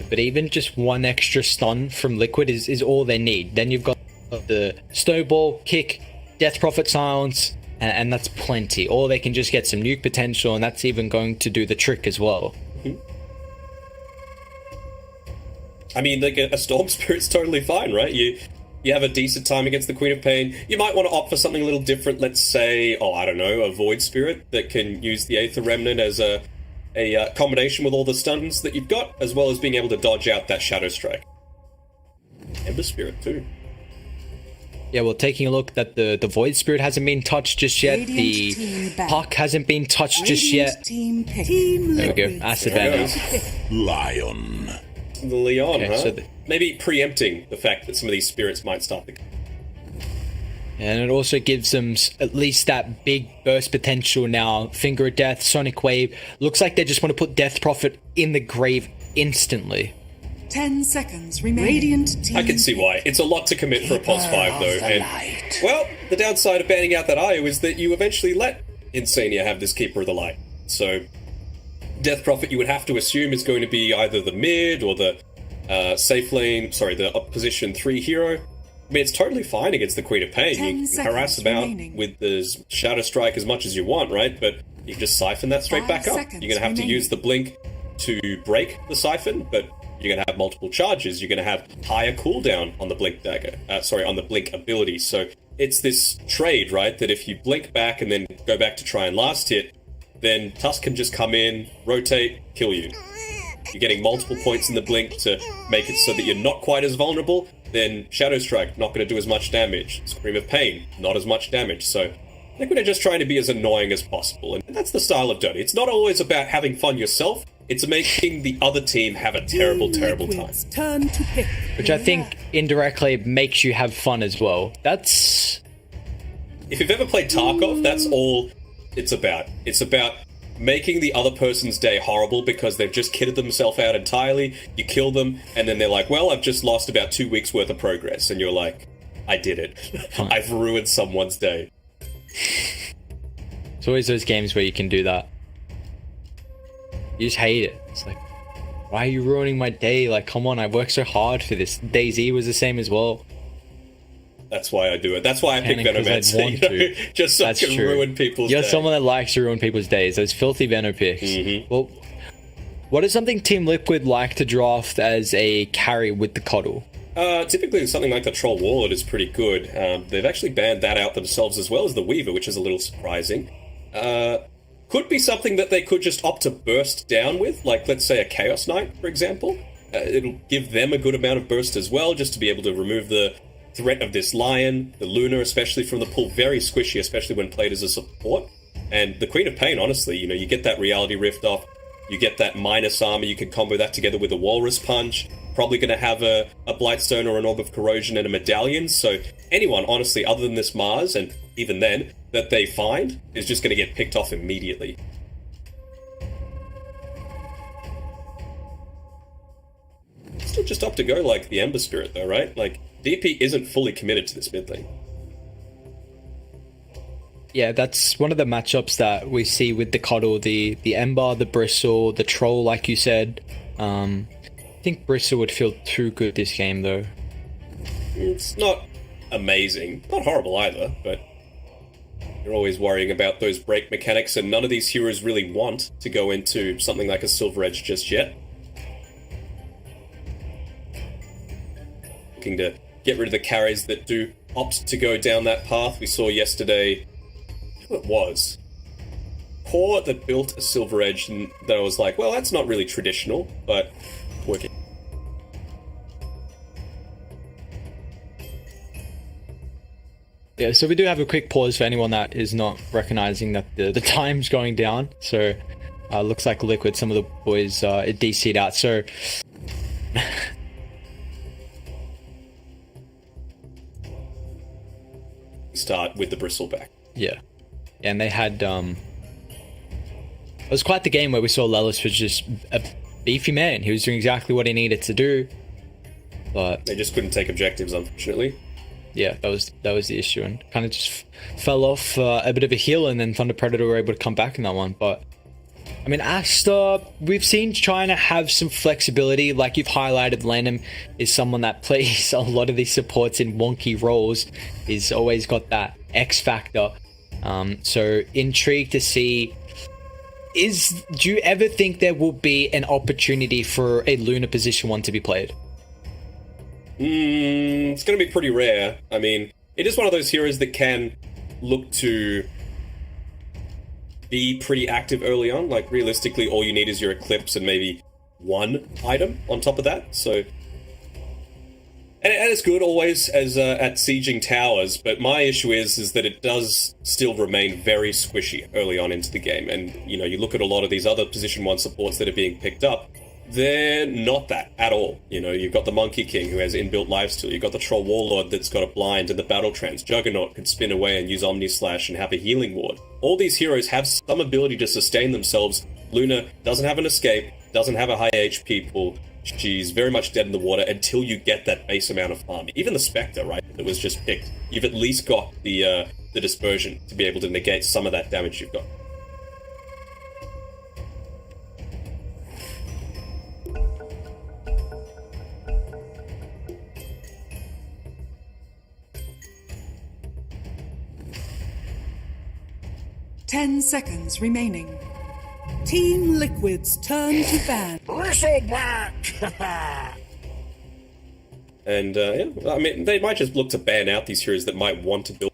Speaker 5: But even just 1 extra stun from Liquid is all they need. Then you've got the snowball, kick, Death Prophet silence, and that's plenty. Or they can just get some nuke potential, and that's even going to do the trick as well.
Speaker 4: I mean, like a Storm Spirit's totally fine, right? You have a decent time against the Queen of Pain. You might want to opt for something a little different. Let's say, I don't know, a Void Spirit that can use the Aether Remnant as a combination with all the stuns that you've got, as well as being able to dodge out that Shadow Strike. Ember Spirit too.
Speaker 5: Yeah, well, taking a look that the Void Spirit hasn't been touched just yet.
Speaker 6: Radiant
Speaker 5: The
Speaker 6: team back.
Speaker 5: Puck hasn't been touched just yet.
Speaker 6: Team pick. Team
Speaker 5: There we go.
Speaker 6: Liquid.
Speaker 5: Aster Vandals.
Speaker 7: Lion.
Speaker 4: The Leon,
Speaker 5: Okay,
Speaker 4: huh?
Speaker 5: so
Speaker 4: Maybe preempting the fact that some of these spirits might start the...
Speaker 5: And it also gives them at least that big burst potential now. Finger of Death, Sonic Wave. Looks like they just want to put Death Prophet in the grave instantly.
Speaker 6: 10 seconds remaining. Radiant team
Speaker 4: I can see why. It's a lot to commit for a pos 5, though. And, well, the downside of banning out that IO is that you eventually let Insania have this Keeper of the Light. So, Death Prophet, you would have to assume, is going to be either the mid or the the opposition 3 hero. I mean, it's totally fine against the Queen of Pain.
Speaker 6: 10
Speaker 4: You can harass
Speaker 6: seconds
Speaker 4: about
Speaker 6: remaining.
Speaker 4: with the Shadow Strike as much as you want, right? But you can just siphon that straight
Speaker 6: 5
Speaker 4: back up.
Speaker 6: seconds
Speaker 4: You're going to have to
Speaker 6: remaining.
Speaker 4: use the blink to break the siphon, but you're going to have multiple charges. You're going to have higher cooldown on the blink dagger. On the blink ability. So it's this trade, right? That if you blink back and then go back to try and last hit, then Tusk can just come in, rotate, kill you. You're getting multiple points in the blink to make it so that you're not quite as vulnerable. Then Shadow Strike, not going to do as much damage. Scream of Pain, not as much damage. So I think we're just trying to be as annoying as possible. And that's the style of Dota. It's not always about having fun yourself. It's making the other team have a terrible, terrible time.
Speaker 6: Liquid's turn to pick.
Speaker 5: Which I think indirectly makes you have fun as well. That's...
Speaker 4: If you've ever played Tarkov, that's all it's about. It's about making the other person's day horrible because they've just kitted themselves out entirely. You kill them, and then they're like, well, I've just lost about 2 weeks worth of progress. And you're like, I did it. I've ruined someone's day.
Speaker 5: It's always those games where you can do that. You just hate it. It's like, why are you ruining my day? Like, come on, I worked so hard for this. DayZ was the same as well.
Speaker 4: That's why I do it. That's why I pick
Speaker 5: Panic 'cause I'd
Speaker 4: Venomancer,
Speaker 5: want
Speaker 4: you know,
Speaker 5: to.
Speaker 4: just so
Speaker 5: That's
Speaker 4: I can
Speaker 5: true.
Speaker 4: ruin people's
Speaker 5: You're
Speaker 4: day.
Speaker 5: someone that likes to ruin people's days. Those filthy Veno picks. Well, what is something Team Liquid like to draft as a carry with the Coddle?
Speaker 4: Typically, something like the Troll Warlord is pretty good. They've actually banned that out themselves as well as the Weaver, which is a little surprising. Could be something that they could just opt to burst down with, like, let's say, a Chaos Knight, for example. It'll give them a good amount of burst as well, just to be able to remove the threat of this Lion, the Luna, especially from the pool. Very squishy, especially when played as a support. And the Queen of Pain, honestly, you know, you get that Reality Rift off, you get that minus armor, you can combo that together with a Walrus Punch, probably going to have a Blightstone or an Orb of Corrosion and a Medallion, so anyone, honestly, other than this Mars, and even then, that they find, is just going to get picked off immediately. Still just up to go like the Ember Spirit, though, right? Like, DP isn't fully committed to this mid lane.
Speaker 5: Yeah, that's one of the matchups that we see with the Coddle, the Ember, the Bristle, the Troll, like you said. I think Bristle would feel too good this game, though.
Speaker 4: It's not amazing. Not horrible either, but you're always worrying about those break mechanics, and none of these heroes really want to go into something like a Silver Edge just yet. Looking to get rid of the carries that do opt to go down that path. We saw yesterday who it was. Core that built a Silver Edge, and that I was like, well, that's not really traditional, but working.
Speaker 5: Yeah, so we do have a quick pause for anyone that is not recognizing that the time's going down. So looks like Liquid, some of the boys DC'd out. So
Speaker 4: start with the Bristleback.
Speaker 5: yeah, and they had it was quite the game where we saw Lelis was just a beefy man. He was doing exactly what he needed to do, but
Speaker 4: They just couldn't take objectives, unfortunately.
Speaker 5: yeah, that was the issue, and kind of just fell off a bit of a heel, and then Thunder Predator were able to come back in that one. But I mean, Aster, we've seen China have some flexibility, like you've highlighted. Lanham is someone that plays a lot of these supports in wonky roles. He's always got that X factor. So intrigued to see. Do you ever think there will be an opportunity for a Luna position 1 to be played?
Speaker 4: It's going to be pretty rare. I mean, it is one of those heroes that can look to be pretty active early on. Like, realistically, all you need is your Eclipse and maybe one item on top of that. So, and it's good always as at sieging towers, but my issue is that it does still remain very squishy early on into the game. And, you know, you look at a lot of these other position 1 supports that are being picked up, they're not that at all. You know, you've got the Monkey King who has inbuilt lifesteal, you've got the Troll Warlord that's got a blind, and the Battle Trance. Juggernaut could spin away and use Omni Slash and have a healing ward. All these heroes have some ability to sustain themselves. Luna doesn't have an escape, doesn't have a high HP pool. She's very much dead in the water until you get that base amount of farm. Even the Spectre, right, that was just picked, you've at least got the dispersion to be able to negate some of that damage you've got.
Speaker 6: Ten seconds remaining. Team Liquid's turn to ban.
Speaker 4: And, yeah, I mean, they might just look to ban out these heroes that might want to build.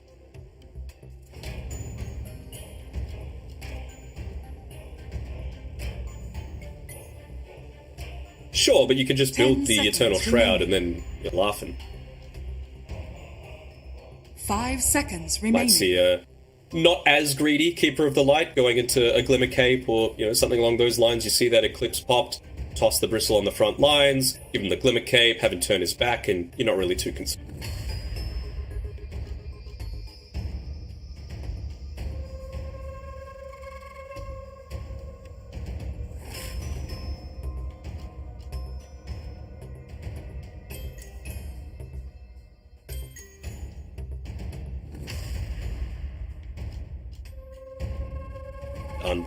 Speaker 4: Sure, but you can just build the Eternal Shroud and then you're laughing.
Speaker 6: 5 seconds remaining.
Speaker 4: Might see a not as greedy Keeper of the Light going into a Glimmer Cape or, you know, something along those lines. You see that Eclipse popped, toss the Bristle on the front lines, give him the Glimmer Cape, have him turn his back, and you're not really too concerned.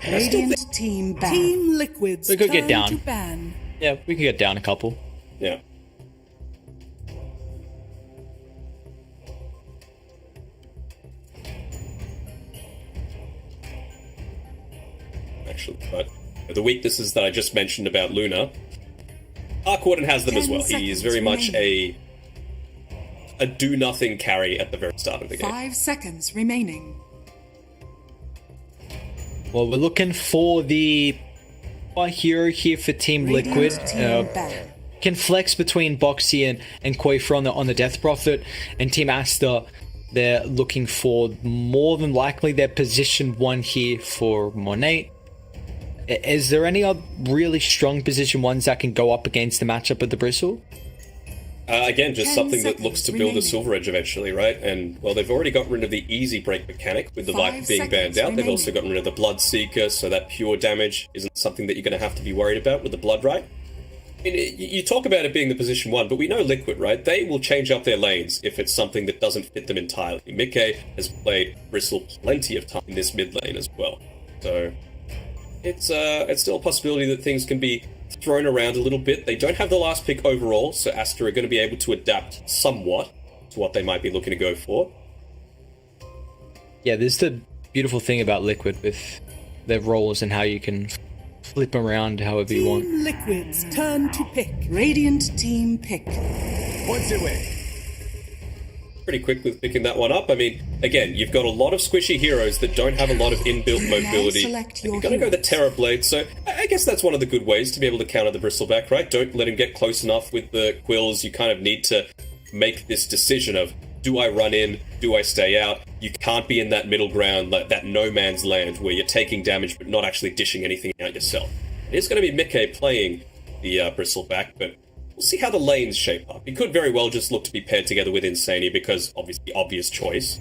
Speaker 6: Radiant team ban. Team Liquid's
Speaker 5: We could get
Speaker 6: turn
Speaker 5: down.
Speaker 6: to ban.
Speaker 5: Yeah, we could get down a couple.
Speaker 4: Yeah. actually. But the weaknesses that I just mentioned about Luna, Arc Warden has them as well. He is very much a do-nothing carry at the very start of the game.
Speaker 6: 5 seconds remaining.
Speaker 5: Well, we're looking for the hero here for Team Liquid. Can flex between Boxy and Quafer on the Death Prophet, and Team Aster, they're looking for more than likely their position 1 here for Monet. Is there any really strong position 1s that can go up against the matchup of the Bristle?
Speaker 4: Again, just something that looks to build a Silver Edge eventually, right? And, well, they've already got rid of the easy break mechanic with the Viper being banned out. They've also gotten rid of the Blood Seeker, so that pure damage isn't something that you're going to have to be worried about with the Blood Right. I mean, you talk about it being the position 1, but we know Liquid, right? They will change up their lanes if it's something that doesn't fit them entirely. Mickey has played Bristle plenty of time in this mid lane as well. So, it's still a possibility that things can be thrown around a little bit. They don't have the last pick overall, so Aster are going to be able to adapt somewhat to what they might be looking to go for.
Speaker 5: Yeah, this is the beautiful thing about Liquid with their roles and how you can flip around however you want.
Speaker 6: Team Liquid's turn to pick. Radiant team pick.
Speaker 7: What's it with?
Speaker 4: Pretty quick with picking that one up. I mean, again, you've got a lot of squishy heroes that don't have a lot of inbuilt mobility. You're going to go the Terror Blade, so I guess that's one of the good ways to be able to counter the Bristleback, right? Don't let him get close enough with the Quills. You kind of need to make this decision of, do I run in? Do I stay out? You can't be in that middle ground, like that no man's land, where you're taking damage but not actually dishing anything out yourself. It is going to be Mickey playing the Bristleback, but we'll see how the lanes shape up. He could very well just look to be paired together with Insania because, obviously, obvious choice.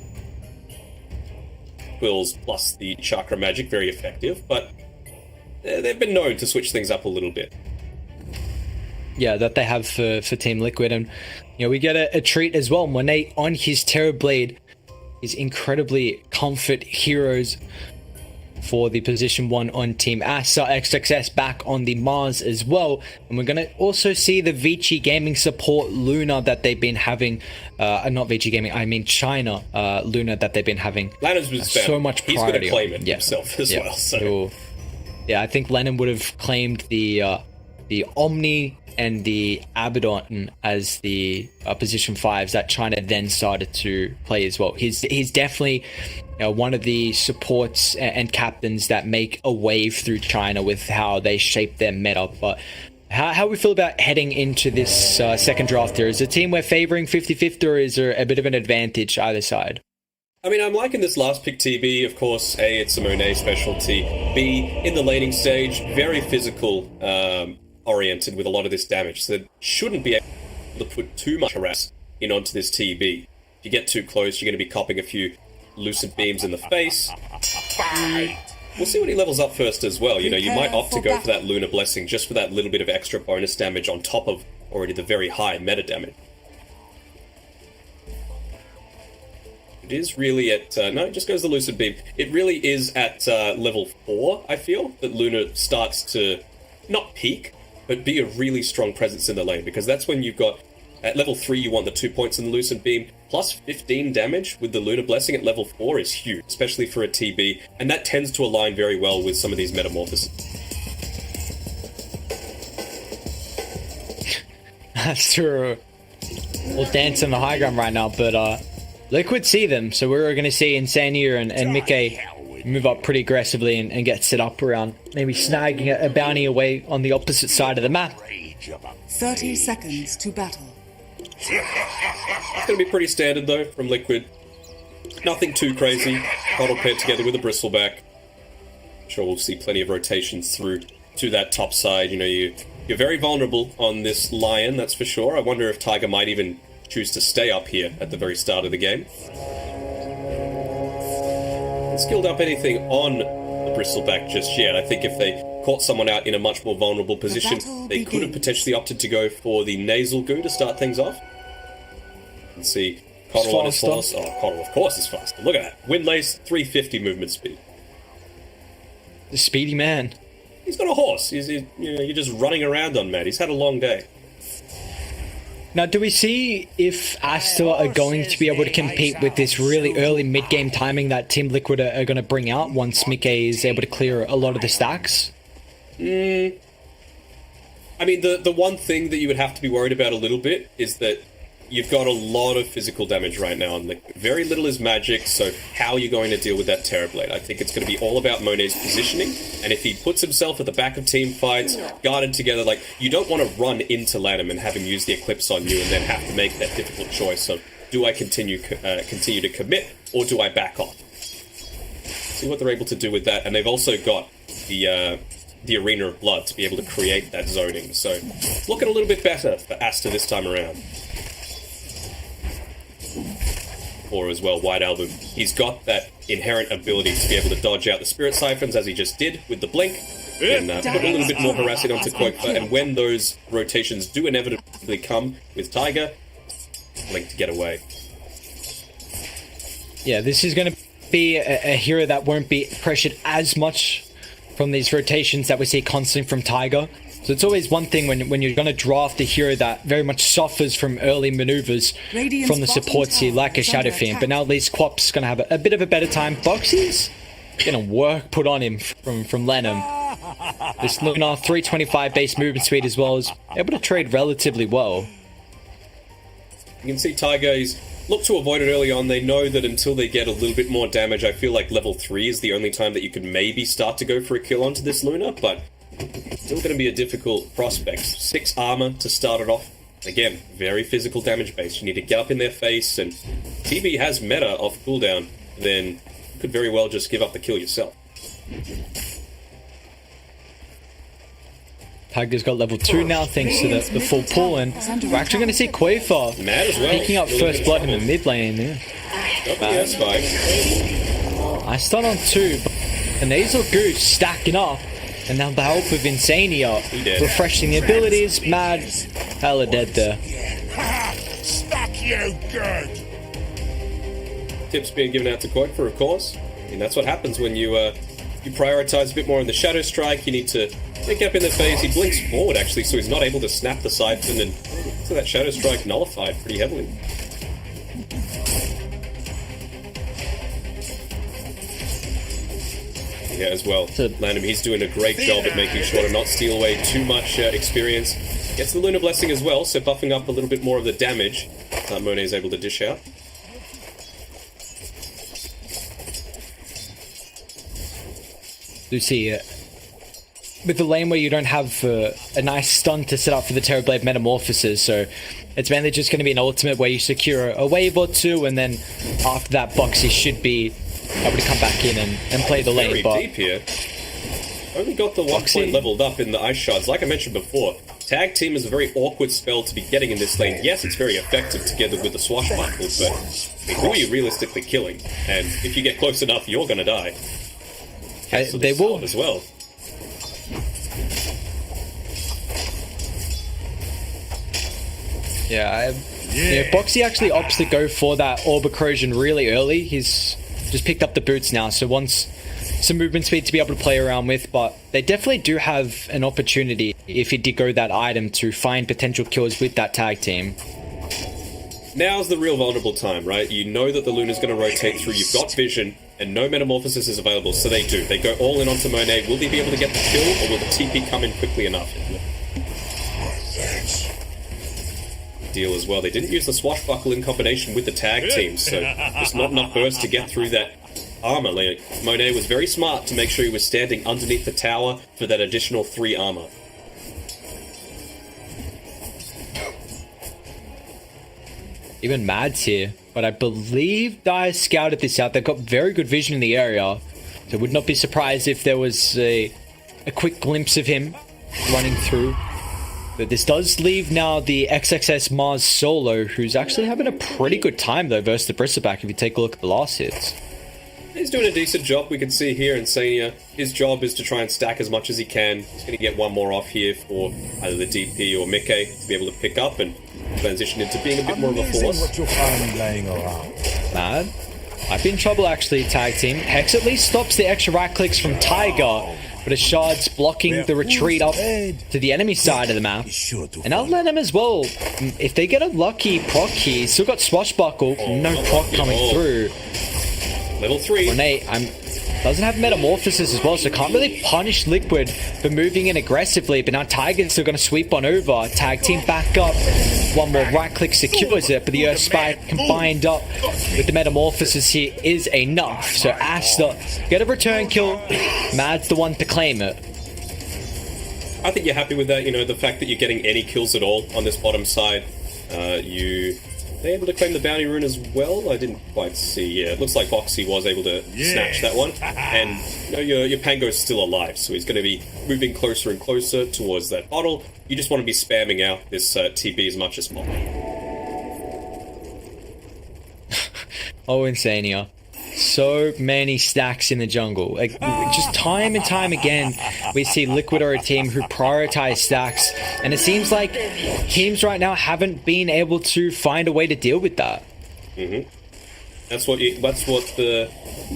Speaker 4: Quills plus the Chakra Magic, very effective, but they've been known to switch things up a little bit.
Speaker 5: Yeah, that they have for Team Liquid. And, you know, we get a treat as well. Monet on his Terror Blade is incredibly comfort heroes for the position 1 on Team Aster. XXS back on the Mars as well. And we're going to also see the Vici Gaming support Luna that they've been having. Not Vici Gaming, I mean China Luna that they've been having.
Speaker 4: Lannon's was
Speaker 5: so much
Speaker 4: priority. He's going to claim it himself as well. So.
Speaker 5: Yeah, I think Lennon would have claimed the Omni and the Abaddon as the position 5s that China then started to play as well. He's definitely one of the supports and captains that make a wave through China with how they shape their meta. But how we feel about heading into this second draft here? Is the team we're favoring 50-50, or is there a bit of an advantage either side?
Speaker 4: I mean, I'm liking this last pick TB, of course. A, it's a Monet specialty. B, in the laning stage, very physical oriented with a lot of this damage, so that shouldn't be able to put too much harass in onto this TB. If you get too close, you're going to be copping a few lucid beams in the face. We'll see when he levels up first as well. You know, you might opt to go for that Lunar Blessing just for that little bit of extra bonus damage on top of already the very high meta damage. It is really at... no, it just goes the Lucid Beam. It really is at level 4, I feel, that Luna starts to not peak, but be a really strong presence in the lane, because that's when you've got... At level 3, you want the 2 points in the Lucid Beam, plus 15 damage with the Lunar Blessing at level 4 is huge, especially for a TB, and that tends to align very well with some of these metamorphoses.
Speaker 5: That's true. We'll dance on the high ground right now, but Liquid see them, so we're going to see Insania and Mickey move up pretty aggressively and get set up around maybe snagging a bounty away on the opposite side of the map.
Speaker 6: 30 seconds to battle.
Speaker 4: It's going to be pretty standard, though, from Liquid. Nothing too crazy. Bottle paired together with a Bristleback. I'm sure we'll see plenty of rotations through to that top side. You know, you're very vulnerable on this Lion, that's for sure. I wonder if Tiger might even choose to stay up here at the very start of the game. Haven't skilled up anything on the Bristleback just yet. I think if they caught someone out in a much more vulnerable position, they could have potentially opted to go for the Nasal Goo to start things off. Let's see. Coddle on his horse. Oh, Coddle, of course, is faster. Look at that. Windlace, 350 movement speed.
Speaker 5: The speedy man.
Speaker 4: He's got a horse. You're just running around on Matt. He's had a long day.
Speaker 5: Now, do we see if Aster are going to be able to compete with this really early mid-game timing that Team Liquid are going to bring out once Mickey is able to clear a lot of the stacks?
Speaker 4: I mean, the one thing that you would have to be worried about a little bit is that you've got a lot of physical damage right now, and very little is magic, so how are you going to deal with that Terrorblade? I think it's going to be all about Monet's positioning, and if he puts himself at the back of team fights, guarded together, like, you don't want to run into Lanham and have him use the Eclipse on you and then have to make that difficult choice of, do I continue to commit, or do I back off? See what they're able to do with that, and they've also got the Arena of Blood to be able to create that zoning, so looking a little bit better for Aster this time around. Or as well, White Album. He's got that inherent ability to be able to dodge out the Spirit Siphons, as he just did with the Blink, and put a little bit more harassing onto Quokefa, and when those rotations do inevitably come with Tiger, Blink to get away.
Speaker 5: Yeah, this is going to be a hero that won't be pressured as much from these rotations that we see constantly from Tiger. So it's always one thing when you're going to draft a hero that very much suffers from early maneuvers from the supports here, like a Shadow Fiend. But now at least Quap's going to have a bit of a better time. Boxy's going to work put on him from Lenham. This Luna 325 base movement speed as well is able to trade relatively well.
Speaker 4: You can see Tiger, he's looked to avoid it early on. They know that until they get a little bit more damage, I feel like level 3 is the only time that you could maybe start to go for a kill onto this Luna, but still going to be a difficult prospect. 6 armor to start it off. Again, very physical damage base. You need to get up in their face, and TB has meta off cooldown, then you could very well just give up the kill yourself.
Speaker 5: Tiger's got level 2 now thanks to the full pull, and we're actually going to see Quaver picking up first blood in the mid lane.
Speaker 4: Nice
Speaker 5: I stun on 2, but the Nasal Goose stacking up. And now the help of Insania, refreshing the abilities. Mad, hella dead there.
Speaker 7: Stuck you good.
Speaker 4: Tips being given out to Quokefa, of course. I mean, that's what happens when you prioritize a bit more on the Shadow Strike. You need to get up in their face. He blinks forward, actually, so he's not able to snap the Siphon, and so that Shadow Strike nullified pretty heavily. Yeah, as well. Lanham, he's doing a great job at making sure to not steal away too much experience. Gets the Lunar Blessing as well, so buffing up a little bit more of the damage that Monet is able to dish out.
Speaker 5: You see, with the lane where you don't have a nice stun to set up for the Terrorblade Metamorphosis, so it's mainly just going to be an ultimate where you secure a wave or two, and then after that, Boxy should be able to come back in and play the lane.
Speaker 4: Very deep here. Only got the 1 point leveled up in the Ice Shards. Like I mentioned before, Tag Team is a very awkward spell to be getting in this lane. Yes, it's very effective together with the Swashbuckle, but I mean, who are you realistically killing? And if you get close enough, you're going to die.
Speaker 5: They will
Speaker 4: as well.
Speaker 5: Yeah, Boxy actually opts to go for that Orb Corrosion really early. He's just picked up the boots now, so wants some movement speed to be able to play around with, but they definitely do have an opportunity, if he did go that item, to find potential kills with that Tag Team.
Speaker 4: Now's the real vulnerable time, right? You know that the Luna's going to rotate through, you've got vision, and no Metamorphosis is available, so they do. They go all in onto Monet. Will they be able to get the kill, or will the TP come in quickly enough? Deal as well. They didn't use the Swashbuckle in combination with the Tag Team, so there's not enough burst to get through that armor. Like, Monet was very smart to make sure he was standing underneath the tower for that additional 3 armor.
Speaker 5: Even Mad's here, but I believe Dire scouted this out. They've got very good vision in the area, so would not be surprised if there was a quick glimpse of him running through. But this does leave now the XXS Mars solo, who's actually having a pretty good time though versus the Bristleback if you take a look at the last hits.
Speaker 4: He's doing a decent job. We can see here in Sania, his job is to try and stack as much as he can. He's going to get one more off here for either the DP or Mickey to be able to pick up and transition into being a bit more of a force.
Speaker 7: What you'll find laying around.
Speaker 5: Mad might be in trouble actually, Tag Team. Hex at least stops the extra right clicks from Tiger, but a shard's blocking the retreat up to the enemy side of the map. And I'll let him as well. If they get a lucky proc here, still got Swashbuckle, no proc coming through.
Speaker 4: Level 3.
Speaker 5: Ornate, doesn't have Metamorphosis as well, so can't really punish Liquid for moving in aggressively, but now Tiger's still going to sweep on over. Tag team back up. One more right click secures it, but the Earth Spike combined up with the Metamorphosis here is enough. So Aster get a return kill. Mad's the one to claim it.
Speaker 4: I think you're happy with that, you know, the fact that you're getting any kills at all on this bottom side. They able to claim the bounty rune as well? I didn't quite see. Yeah, it looks like Boxy was able to snatch that one. And you know, your Pango's still alive, so he's going to be moving closer and closer towards that bottle. You just want to be spamming out this TP as much as possible.
Speaker 5: Oh, Insania. So many stacks in the jungle. Like, just time and time again, we see Liquid are a team who prioritize stacks, and it seems like teams right now haven't been able to find a way to deal with that.
Speaker 4: That's what the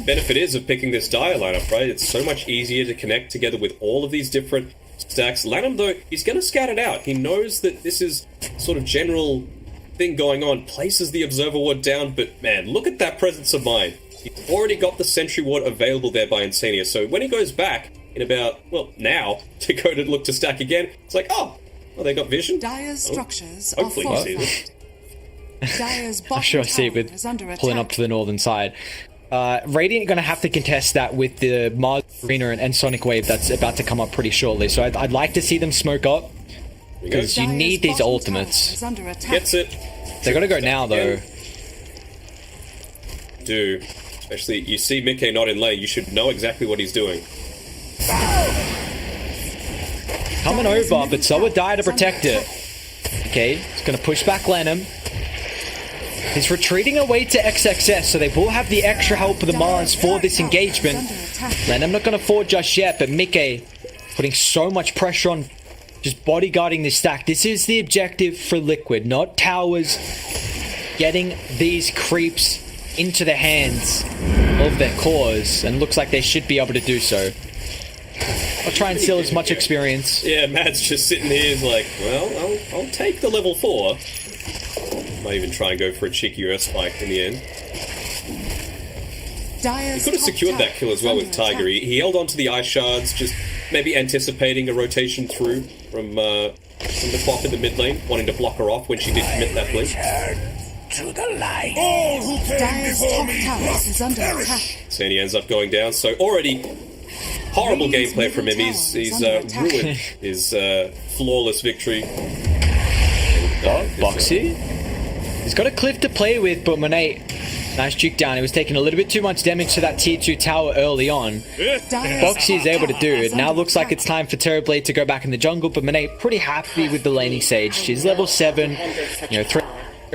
Speaker 4: benefit is of picking this Dire lineup, right? It's so much easier to connect together with all of these different stacks. Lanham, though, he's going to scout it out. He knows that this is sort of general thing going on, places the Observer Ward down, but man, look at that presence of mind. He's already got the Sentry Ward available there by Insania, so when he goes back in about, well, now, to go to look to stack again, it's like, oh, well, they got vision?
Speaker 6: Dire's structures
Speaker 4: hopefully
Speaker 6: are
Speaker 4: he sees it.
Speaker 6: Dire's
Speaker 5: I'm sure I see it with pulling up to the northern side. Radiant going to have to contest that with the Mars Arena and Sonic Wave that's about to come up pretty shortly, so I'd like to see them smoke up, because you need these ultimates.
Speaker 4: Gets it.
Speaker 5: They got to go now, though.
Speaker 4: Do. Especially, you see Mickey not in lane, you should know exactly what he's doing.
Speaker 5: Coming over, but so would die to protect it. Okay, he's going to push back Lenham. He's retreating away to XXS, so they will have the extra help of the Mars for this engagement. Lenham not going to fall just yet, but Mickey putting so much pressure on just bodyguarding this stack. This is the objective for Liquid, not towers. Getting these creeps into the hands of their cores, and looks like they should be able to do so. I'll try and steal as much experience.
Speaker 4: Yeah, Matt's just sitting here, he's like, well, I'll take the level 4. Might even try and go for a cheeky Earth Spike in the end. He could have secured that kill as well with Tiger. He held on to the Ice Shards, just maybe anticipating a rotation through from the clock in the mid lane, wanting to block her off when she did commit that blink.
Speaker 7: To the light. All who came before me must perish.
Speaker 4: Sandy ends up going down, so already horrible gameplay from him. He's ruined his flawless victory.
Speaker 5: Boxy? He's got a cliff to play with, but Monet, nice juke down. He was taking a little bit too much damage to that tier 2 tower early on. Boxy is able to do it. Now looks like it's time for Terrorblade to go back in the jungle, but Monet pretty happy with the laning Sage. She's level 7, you know, 3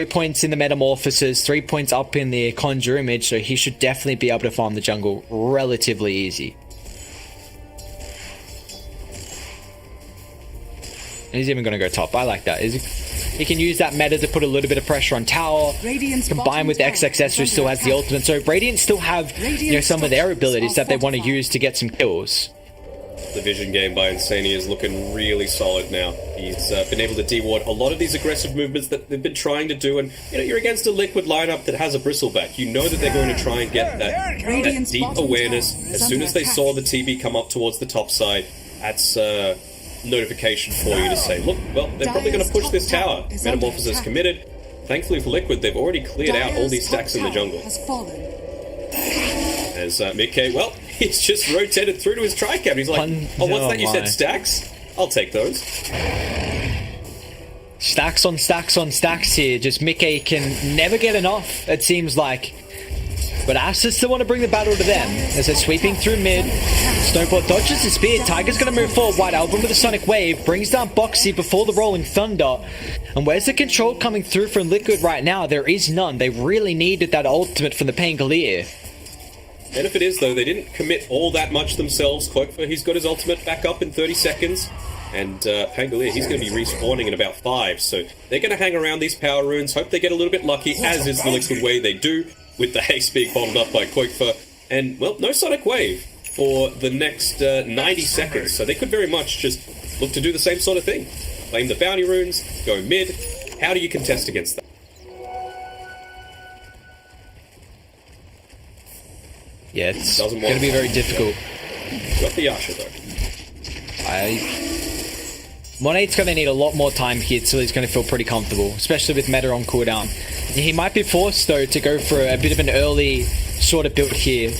Speaker 5: points in the Metamorphosis, 3 points up in the Conjure Image, so he should definitely be able to farm the jungle relatively easy. And he's even going to go top. I like that. He can use that meta to put a little bit of pressure on tower, combined with the XXS who still has the ultimate. So Radiant still have, you know, some of their abilities that they want to use to get some kills.
Speaker 4: The vision game by Insania is looking really solid now. He's been able to de-ward a lot of these aggressive movements that they've been trying to do, and you know, you're against a Liquid lineup that has a bristleback. You know that they're going to try and get that deep awareness. As soon as they saw the TV come up towards the top side, that's notification for you to say, look, well, they're probably going to push this tower. Metamorphosis committed. Thankfully for Liquid, they've already cleared out all these stacks in the jungle. As Mickey, well, he's just rotated through to his tri-cap. He's like, oh, what's that? You said stacks? I'll take those.
Speaker 5: Stacks on stacks on stacks here. Just Mickey can never get enough, it seems like. But Aster still want to bring the battle to them as they're sweeping through mid. Snowball dodges the spear. Tiger's going to move forward. White Album with a Sonic Wave. Brings down Boxy before the Rolling Thunder. And where's the control coming through from Liquid right now? There is none. They really needed that ultimate from the Pangolier.
Speaker 4: Benefit is, though, they didn't commit all that much themselves. Quokfa, he's got his ultimate back up in 30 seconds. And Pangolier, he's going to be respawning in about 5. So they're going to hang around these power runes. Hope they get a little bit lucky, as is the Liquid way they do, with the haste being bottled up by Quokfa. And, well, no Sonic Wave for the next 90 seconds. So they could very much just look to do the same sort of thing. Claim the bounty runes, go mid. How do you contest against that?
Speaker 5: Yeah, it's
Speaker 4: Doesn't
Speaker 5: going to be
Speaker 4: work.
Speaker 5: very difficult.
Speaker 4: Got the Asher though.
Speaker 5: Monade's going to need a lot more time here till he's going to feel pretty comfortable, especially with meta on cooldown. He might be forced, though, to go for a bit of an early sort of build here.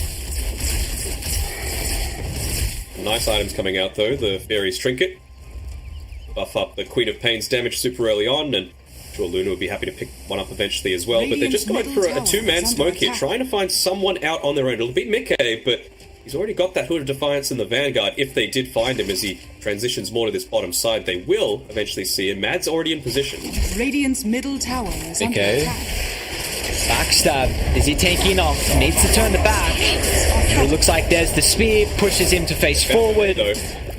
Speaker 4: Nice items coming out though. The Fairy's Trinket. Buff up the Queen of Pain's damage super early on, and I'm sure Luna would be happy to pick one up eventually as well. But they're just going for a two-man smoke here, trying to find someone out on their own. It'll be Mickey, but he's already got that Hood of Defiance in the Vanguard. If they did find him as he transitions more to this bottom side, they will eventually see him. Mad's already in position.
Speaker 6: Radiant's middle tower is under
Speaker 5: Okay.
Speaker 6: attack.
Speaker 5: Backstab. Is he tanky enough? Needs to turn the back. It looks like there's the spear, pushes him to face forward.
Speaker 4: Though.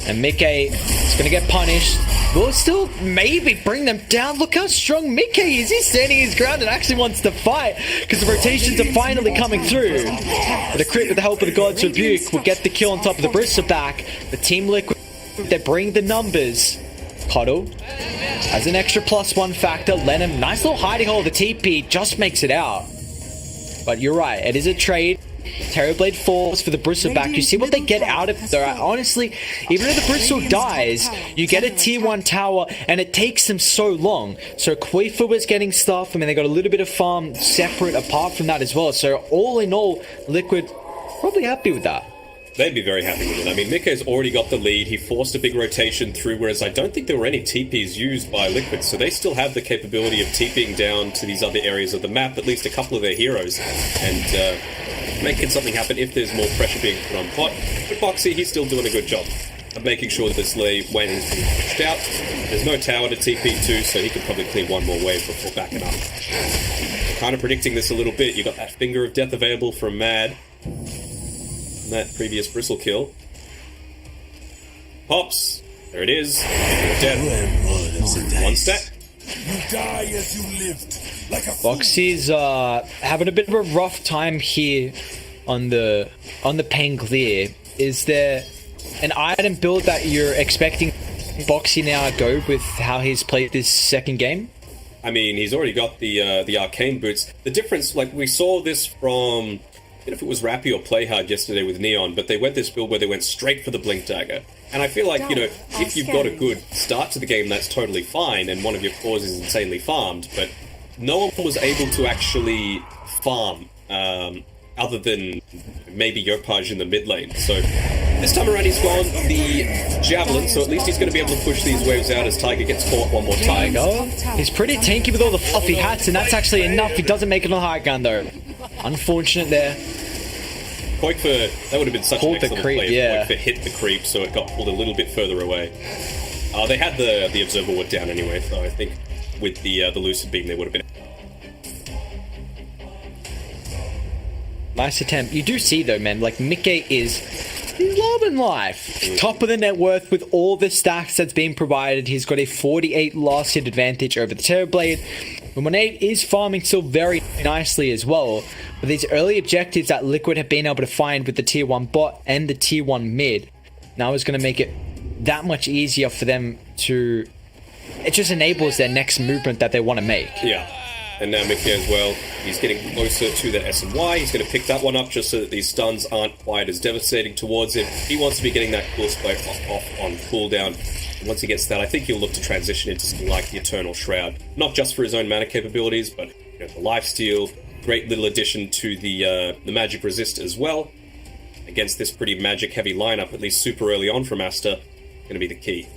Speaker 5: And Mickey is going to get punished. Will still maybe bring them down. Look how strong Mickey is. He's standing his ground and actually wants to fight because the rotations are finally coming through. But a crit with the help of the God's Rebuke will get the kill on top of the Bristleback. The Team Liquid, they bring the numbers. Cuddle has an extra +1 factor. Lenham, nice little hiding hole. The TP just makes it out. But you're right, it is a trade. Terrorblade falls for the Bristleback. You see what they get out of there. Honestly, even if the Bristle dies, you get a tier 1 tower, and it takes them so long. So Quafa was getting stuff. I mean, they got a little bit of farm separate apart from that as well. So all in all, Liquid probably happy with that.
Speaker 4: They'd be very happy with it. I mean, Mickey's already got the lead. He forced a big rotation through, whereas I don't think there were any TPs used by Liquid, so they still have the capability of TPing down to these other areas of the map, at least a couple of their heroes, and making something happen if there's more pressure being put on pot. But Boxy, he's still doing a good job of making sure that this lane is being pushed out. There's no tower to TP to, so he could probably clear one more wave before backing up. Kind of predicting this a little bit. You got that Finger of Death available from Mad. That previous bristle kill. Pops. There it is. Dead. One stat.
Speaker 7: You die as you lived, like a
Speaker 5: Boxy's having a bit of a rough time here on the pain clear. Is there an item build that you're expecting Boxy now go with how he's played this second game?
Speaker 4: I mean, he's already got the arcane boots. The difference, like we saw this from, I don't know if it was Rappy or Playhard yesterday with Neon, but they went this build where they went straight for the Blink Dagger. And I feel like, you know, if you've got a good start to the game, that's totally fine, and one of your cores is insanely farmed, but no one was able to actually farm, other than maybe Yopaj in the mid lane. So this time around he's gone the Javelin, so at least he's going to be able to push these waves out as Tiger gets caught one more time.
Speaker 5: He's pretty tanky with all the fluffy hats, and that's actually enough. He doesn't make it on the high ground, though. Unfortunate there.
Speaker 4: Koikfa, that would have been such
Speaker 5: Pulled
Speaker 4: an
Speaker 5: the
Speaker 4: excellent
Speaker 5: creep,
Speaker 4: play if
Speaker 5: yeah.
Speaker 4: Koikfa hit the creep, so it got pulled a little bit further away. They had the Observer Ward down anyway, so I think with the Lucid Beam they would have been...
Speaker 5: Nice attempt. You do see, though, man, like, Mickey is loving life. Top of the net worth with all the stacks that's being provided. He's got a 48 last hit advantage over the Terrorblade. Monade is farming still very nicely as well. But these early objectives that Liquid have been able to find with the tier 1 bot and the tier 1 mid now is going to make it that much easier for them to... It just enables their next movement that they want to make.
Speaker 4: Yeah. And now Mickey as well, he's getting closer to that S&Y. He's going to pick that one up just so that these stuns aren't quite as devastating towards him. He wants to be getting that cool spray off on cooldown. And once he gets that, I think he'll look to transition into something like the Eternal Shroud. Not just for his own mana capabilities, but you know, the lifesteal, great little addition to the magic resist as well. Against this pretty magic-heavy lineup, at least super early on from Aster, going to be the key.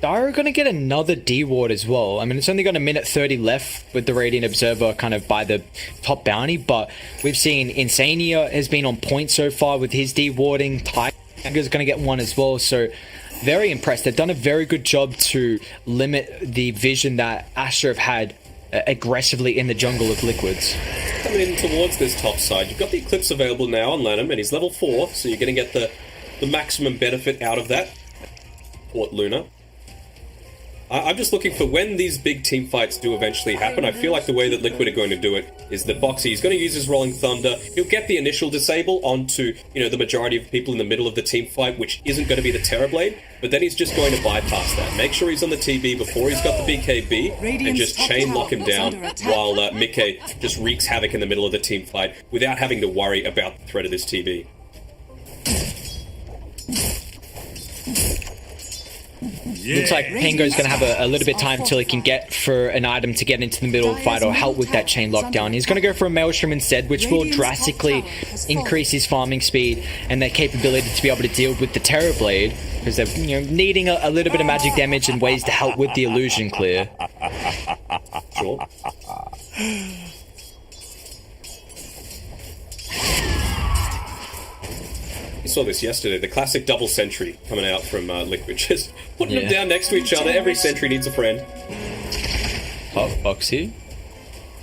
Speaker 5: Are going to get another D-Ward as well. I mean, it's only got a minute 30 left with the Radiant Observer kind of by the top bounty, but we've seen Insania has been on point so far with his D-Warding. Tiger's going to get one as well, so very impressed. They've done a very good job to limit the vision that Aster have had aggressively in the jungle of Liquids.
Speaker 4: Coming in towards this top side, you've got the Eclipse available now on Lanham, and he's level 4, so you're going to get the maximum benefit out of that. Port Luna. I'm just looking for when these big team fights do eventually happen. I feel like the way that Liquid are going to do it is that Boxy is going to use his Rolling Thunder. He'll get the initial disable onto, the majority of people in the middle of the team fight, which isn't going to be the Terrorblade, but then he's just going to bypass that. Make sure he's on the TB before he's got the BKB, and just chain lock him down while Mickey just wreaks havoc in the middle of the team fight without having to worry about the threat of this TB.
Speaker 5: Looks like Pango's going to have a little bit of time till he can get for an item to get into the middle of the fight or help with that chain lockdown. He's going to go for a Maelstrom instead, which will drastically increase his farming speed and their capability to be able to deal with the Terrorblade, because they're needing a little bit of magic damage and ways to help with the illusion clear.
Speaker 4: Sure. We saw this yesterday, the classic double sentry coming out from Liquid, just putting them down next to each other. Every sentry needs a friend.
Speaker 5: Oh, Boxy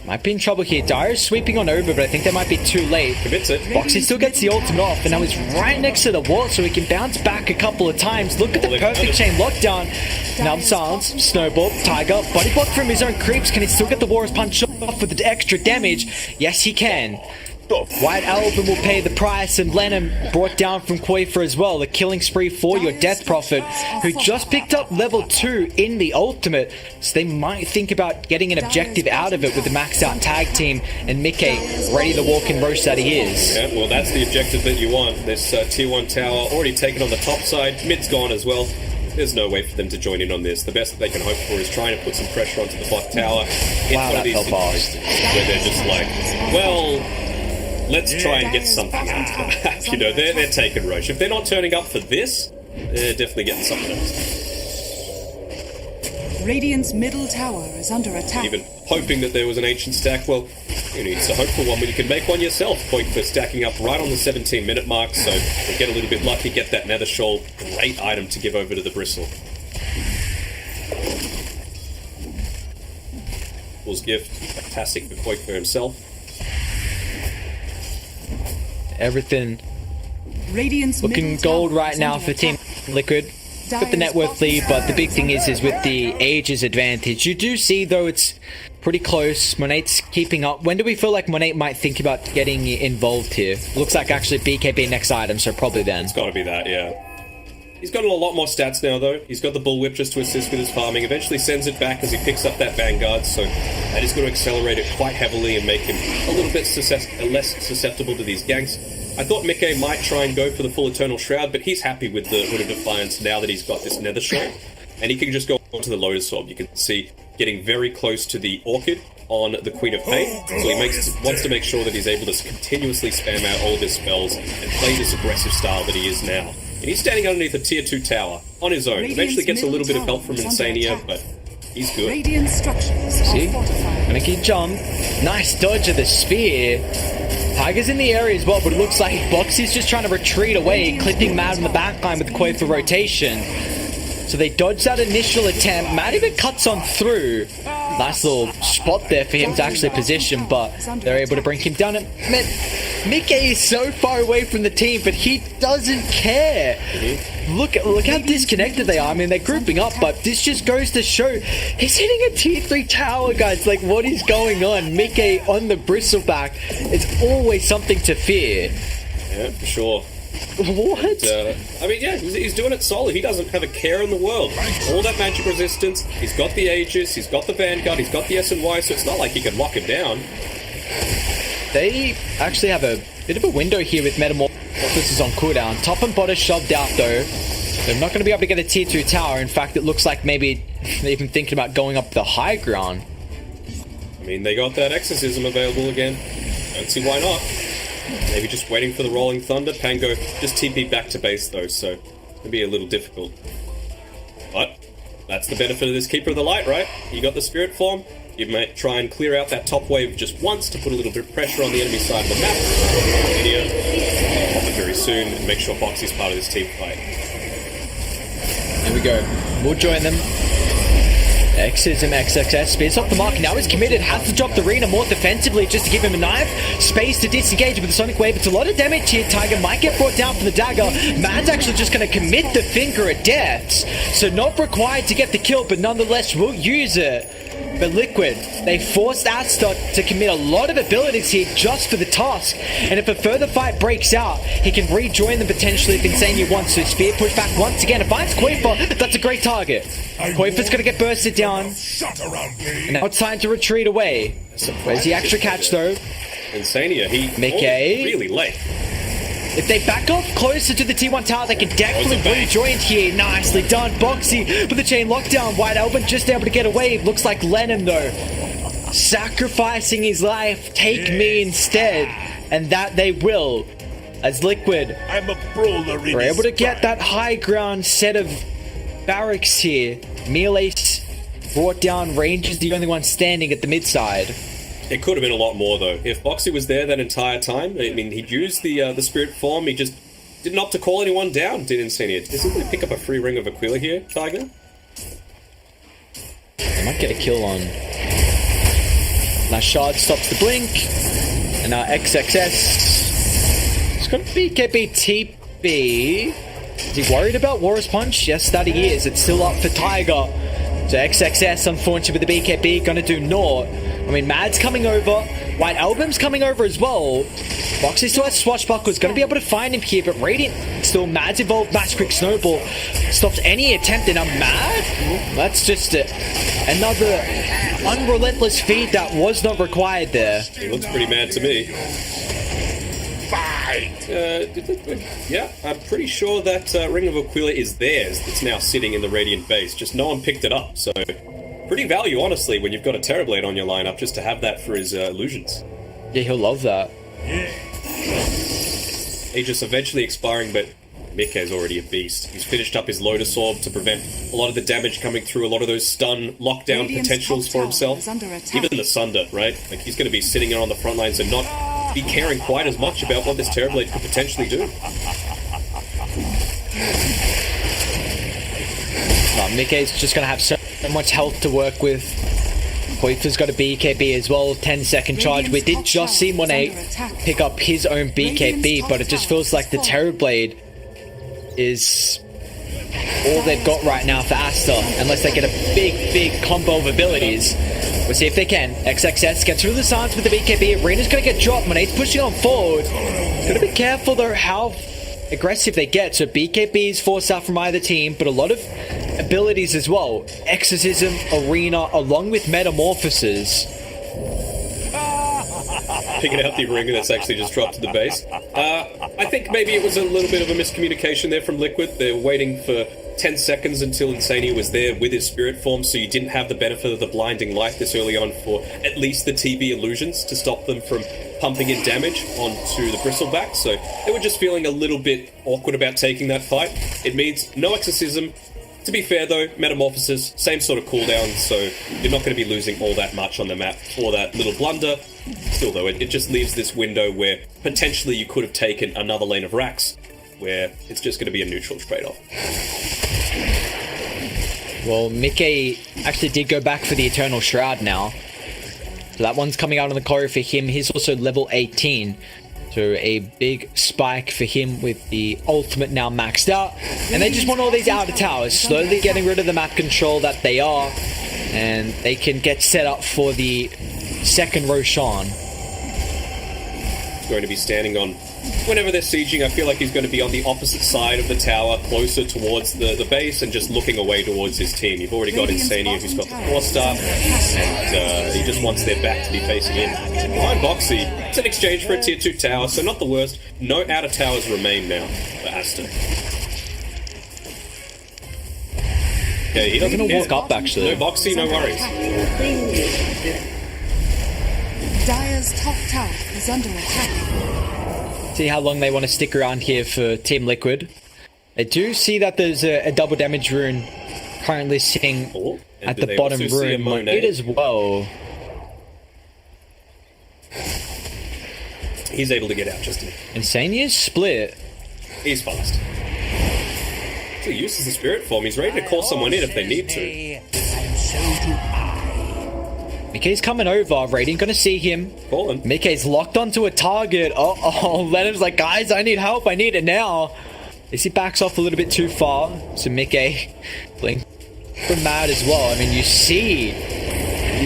Speaker 5: might be in trouble here. Dyer's sweeping on over, but I think that might be too late.
Speaker 4: Commits it.
Speaker 5: Boxy still gets the ultimate off, and now he's right next to the wall, so he can bounce back a couple of times. Look at the perfect chain lockdown. Now silence, Snowball, Tiger, body block from his own creeps. Can he still get the Warrior's Punch off with the extra damage? Yes, he can. White Album will pay the price, and Lennon brought down from Quafer as well. The killing spree for your Death Prophet, who just picked up level 2 in the ultimate, so they might think about getting an objective out of it with the maxed out tag team, and Mickey ready to walk and roast that he is.
Speaker 4: Yeah, well, that's the objective that you want. This tier 1 tower already taken on the top side, mid's gone as well. There's no way for them to join in on this. The best that they can hope for is trying to put some pressure onto the bot tower. It's
Speaker 5: wow,
Speaker 4: one of
Speaker 5: that
Speaker 4: these
Speaker 5: felt
Speaker 4: situations
Speaker 5: fast.
Speaker 4: where they're just like, well, let's try and get something out of the back. They're taking Roche. If they're not turning up for this, they're definitely getting something else.
Speaker 6: Radiant's middle tower is under attack.
Speaker 4: Even hoping that there was an ancient stack, well, you need to hope for one when you can make one yourself. Point for stacking up right on the 17-minute mark, so we'll get a little bit lucky, get that Nether Shoal. Great item to give over to the Bristle. Fool's Gift, fantastic for Quake for himself.
Speaker 5: Everything
Speaker 6: Radiant's
Speaker 5: looking
Speaker 6: middle
Speaker 5: gold
Speaker 6: tower
Speaker 5: right
Speaker 6: is
Speaker 5: now
Speaker 6: under
Speaker 5: for Team
Speaker 6: attack.
Speaker 5: Liquid. Got the net worth lead, but the big thing is with the ages advantage. You do see, though, it's pretty close. Monate's keeping up. When do we feel like Monate might think about getting involved here? Looks like actually BKB next item, so probably then.
Speaker 4: It's got to be that, yeah. He's got a lot more stats now, though. He's got the Bullwhip just to assist with his farming. Eventually sends it back as he picks up that Vanguard, so that is going to accelerate it quite heavily and make him a little bit less susceptible to these ganks. I thought Mickey might try and go for the full Eternal Shroud, but he's happy with the Hood of Defiance now that he's got this Nether Shoal. And he can just go onto the Lotus Orb. You can see getting very close to the Orchid on the Queen of Fate. So he wants to make sure that he's able to continuously spam out all of his spells and play this aggressive style that he is now. And he's standing underneath a tier 2 tower on his own. Eventually gets a little bit of help from Insania, but he's good.
Speaker 6: Radiant structures
Speaker 5: See?
Speaker 6: are fortified.
Speaker 5: Gonna keep jump. Nice dodge of the spear. Tiger's in the area as well, but it looks like Boxy's just trying to retreat away, clipping Mad in the backline with Quay for rotation. So they dodge that initial attempt. Mad even cuts on through. Nice little spot there for him to actually position, but they're able to bring him down. And man, Mickey is so far away from the team, but he doesn't care. Look how disconnected they are. I mean, they're grouping up, but this just goes to show he's hitting a tier 3 tower, guys. Like, what is going on? Mickey on the Bristleback. It's always something to fear.
Speaker 4: Yeah, for sure.
Speaker 5: What?
Speaker 4: I mean, yeah, he's doing it solid. He doesn't have a care in the world. All that magic resistance, he's got the Aegis, he's got the Vanguard, he's got the SNY, so it's not like he can lock him down.
Speaker 5: They actually have a bit of a window here with Metamorphosis is on cooldown. Top and bottom shoved out, though. They're not going to be able to get a tier 2 tower. In fact, it looks like maybe they're even thinking about going up the high ground.
Speaker 4: I mean, they got that Exorcism available again. Don't see why not. Maybe just waiting for the Rolling Thunder. Pango just TP back to base, though, so it'll be a little difficult. But that's the benefit of this Keeper of the Light, right? You got the Spirit Form. You might try and clear out that top wave just once to put a little bit of pressure on the enemy side of the map. Pop it very soon and make sure Foxy's part of this team fight.
Speaker 5: There we go. We'll join them. Exism XXS spears off the mark. Now he's committed. Has to drop the arena more defensively just to give him a knife. Space to disengage with the Sonic Wave. It's a lot of damage here. Tiger might get brought down for the dagger. Mad's actually just going to commit the finger of deaths. So not required to get the kill, but nonetheless will use it. But Liquid, they forced Aster to commit a lot of abilities here just for the task. And if a further fight breaks out, he can rejoin them potentially if Insania wants to. Spear push back once again. It finds Quaver. That's a great target. Quaver's going to get bursted down. And now it's time to retreat away. Where's the extra catch though?
Speaker 4: Insania, he
Speaker 5: Mickey.
Speaker 4: really late.
Speaker 5: If they back off closer to the T1 tower, they can definitely rejoin here. Nicely done. Boxy with the chain lockdown. White Albin just able to get away. Looks like Lennon, though, sacrificing his life. Take me instead. And that they will. As Liquid are able to get that high ground set of barracks here. Melee brought down. Range is the only one standing at the mid side.
Speaker 4: It could have been a lot more, though. If Boxy was there that entire time, I mean, he'd used the spirit form. He just didn't opt to call anyone down. Didn't see it. Is he going to pick up a free ring of Aquila here, Tiger?
Speaker 5: They might get a kill on. Now Shard stops the blink. And now XXS. It's got a BKB TB. Is he worried about Warrior's Punch? Yes, that he is. It's still up for Tiger. So XXS, unfortunately, with the BKB, gonna do naught. I mean, Mad's coming over. White Album's coming over as well. Boxy still has Swashbuckles. Going to be able to find him here, but Radiant still. Mad's evolved Match Quick Snowball. Stops any attempt, and I'm mad. That's just it. Another unrelentless feed that was not required there.
Speaker 4: He looks pretty mad to me. Yeah, I'm pretty sure that Ring of Aquila is theirs. It's now sitting in the Radiant base. Just no one picked it up, so... Pretty value, honestly, when you've got a Terrorblade on your lineup, just to have that for his illusions.
Speaker 5: Yeah, he'll love that.
Speaker 4: Aegis eventually expiring, but Mickey's already a beast. He's finished up his Lotus Orb to prevent a lot of the damage coming through, a lot of those stun, lockdown potentials for himself. Even the Sunder, right? Like, he's going to be sitting on the front lines and not be caring quite as much about what this Terrorblade could potentially do.
Speaker 5: Mickey's just going to have so much health to work with. Hoifer's got a BKB as well, 10-second charge. We did just see Monet pick up his own BKB, but it just feels like the Terrorblade is all they've got right now for Aster, unless they get a big combo of abilities. We'll see if they can. XXS gets through the silence with the BKB. Arena's going to get dropped. Monet's pushing on forward. Got to be careful, though, how aggressive they get. So BKB is forced out from either team, but a lot of abilities as well. Exorcism, Arena, along with Metamorphosis.
Speaker 4: Picking out the ringer that's actually just dropped to the base. I think maybe it was a little bit of a miscommunication there from Liquid. They're waiting for 10 seconds until Insania was there with his spirit form, so you didn't have the benefit of the blinding light this early on for at least the TB illusions to stop them from pumping in damage onto the bristleback. So they were just feeling a little bit awkward about taking that fight. It means no exorcism. To be fair though, Metamorphosis, same sort of cooldown, so you're not going to be losing all that much on the map for that little blunder. Still though, it just leaves this window where potentially you could have taken another lane of racks, where it's just going to be a neutral trade-off.
Speaker 5: Well, Mickey actually did go back for the Eternal Shroud now. So that one's coming out on the core for him. He's also level 18. So a big spike for him with the ultimate now maxed out. And they just want all these outer towers, slowly getting rid of the map control that they are. And they can get set up for the second Roshan.
Speaker 4: Going to be standing on, whenever they're sieging, I feel like he's going to be on the opposite side of the tower, closer towards the base, and just looking away towards his team. You've already got Insania, who's got the 4-star, and he just wants their back to be facing in. Behind Boxy, it's an exchange for a tier 2 tower, so not the worst. No outer towers remain now for Aster. Okay, he doesn't
Speaker 5: walk up, actually.
Speaker 4: No Boxy, no worries.
Speaker 6: Dire's top tower is under attack.
Speaker 5: See how long they want to stick around here for Team Liquid. They do see that there's a double damage rune currently sitting at the bottom room. It as well.
Speaker 4: He's able to get out just in.
Speaker 5: Insania's split.
Speaker 4: He's fast. He uses the spirit form. He's ready to call someone in if they need to.
Speaker 7: So do I.
Speaker 5: Mickey's coming over. Radiant gonna see him.
Speaker 4: Fallen.
Speaker 5: Mickey's locked onto a target. Oh, Lenham's like, guys, I need help. I need it now. As he backs off a little bit too far. So Mickey blink from Mad as well. I mean, you see,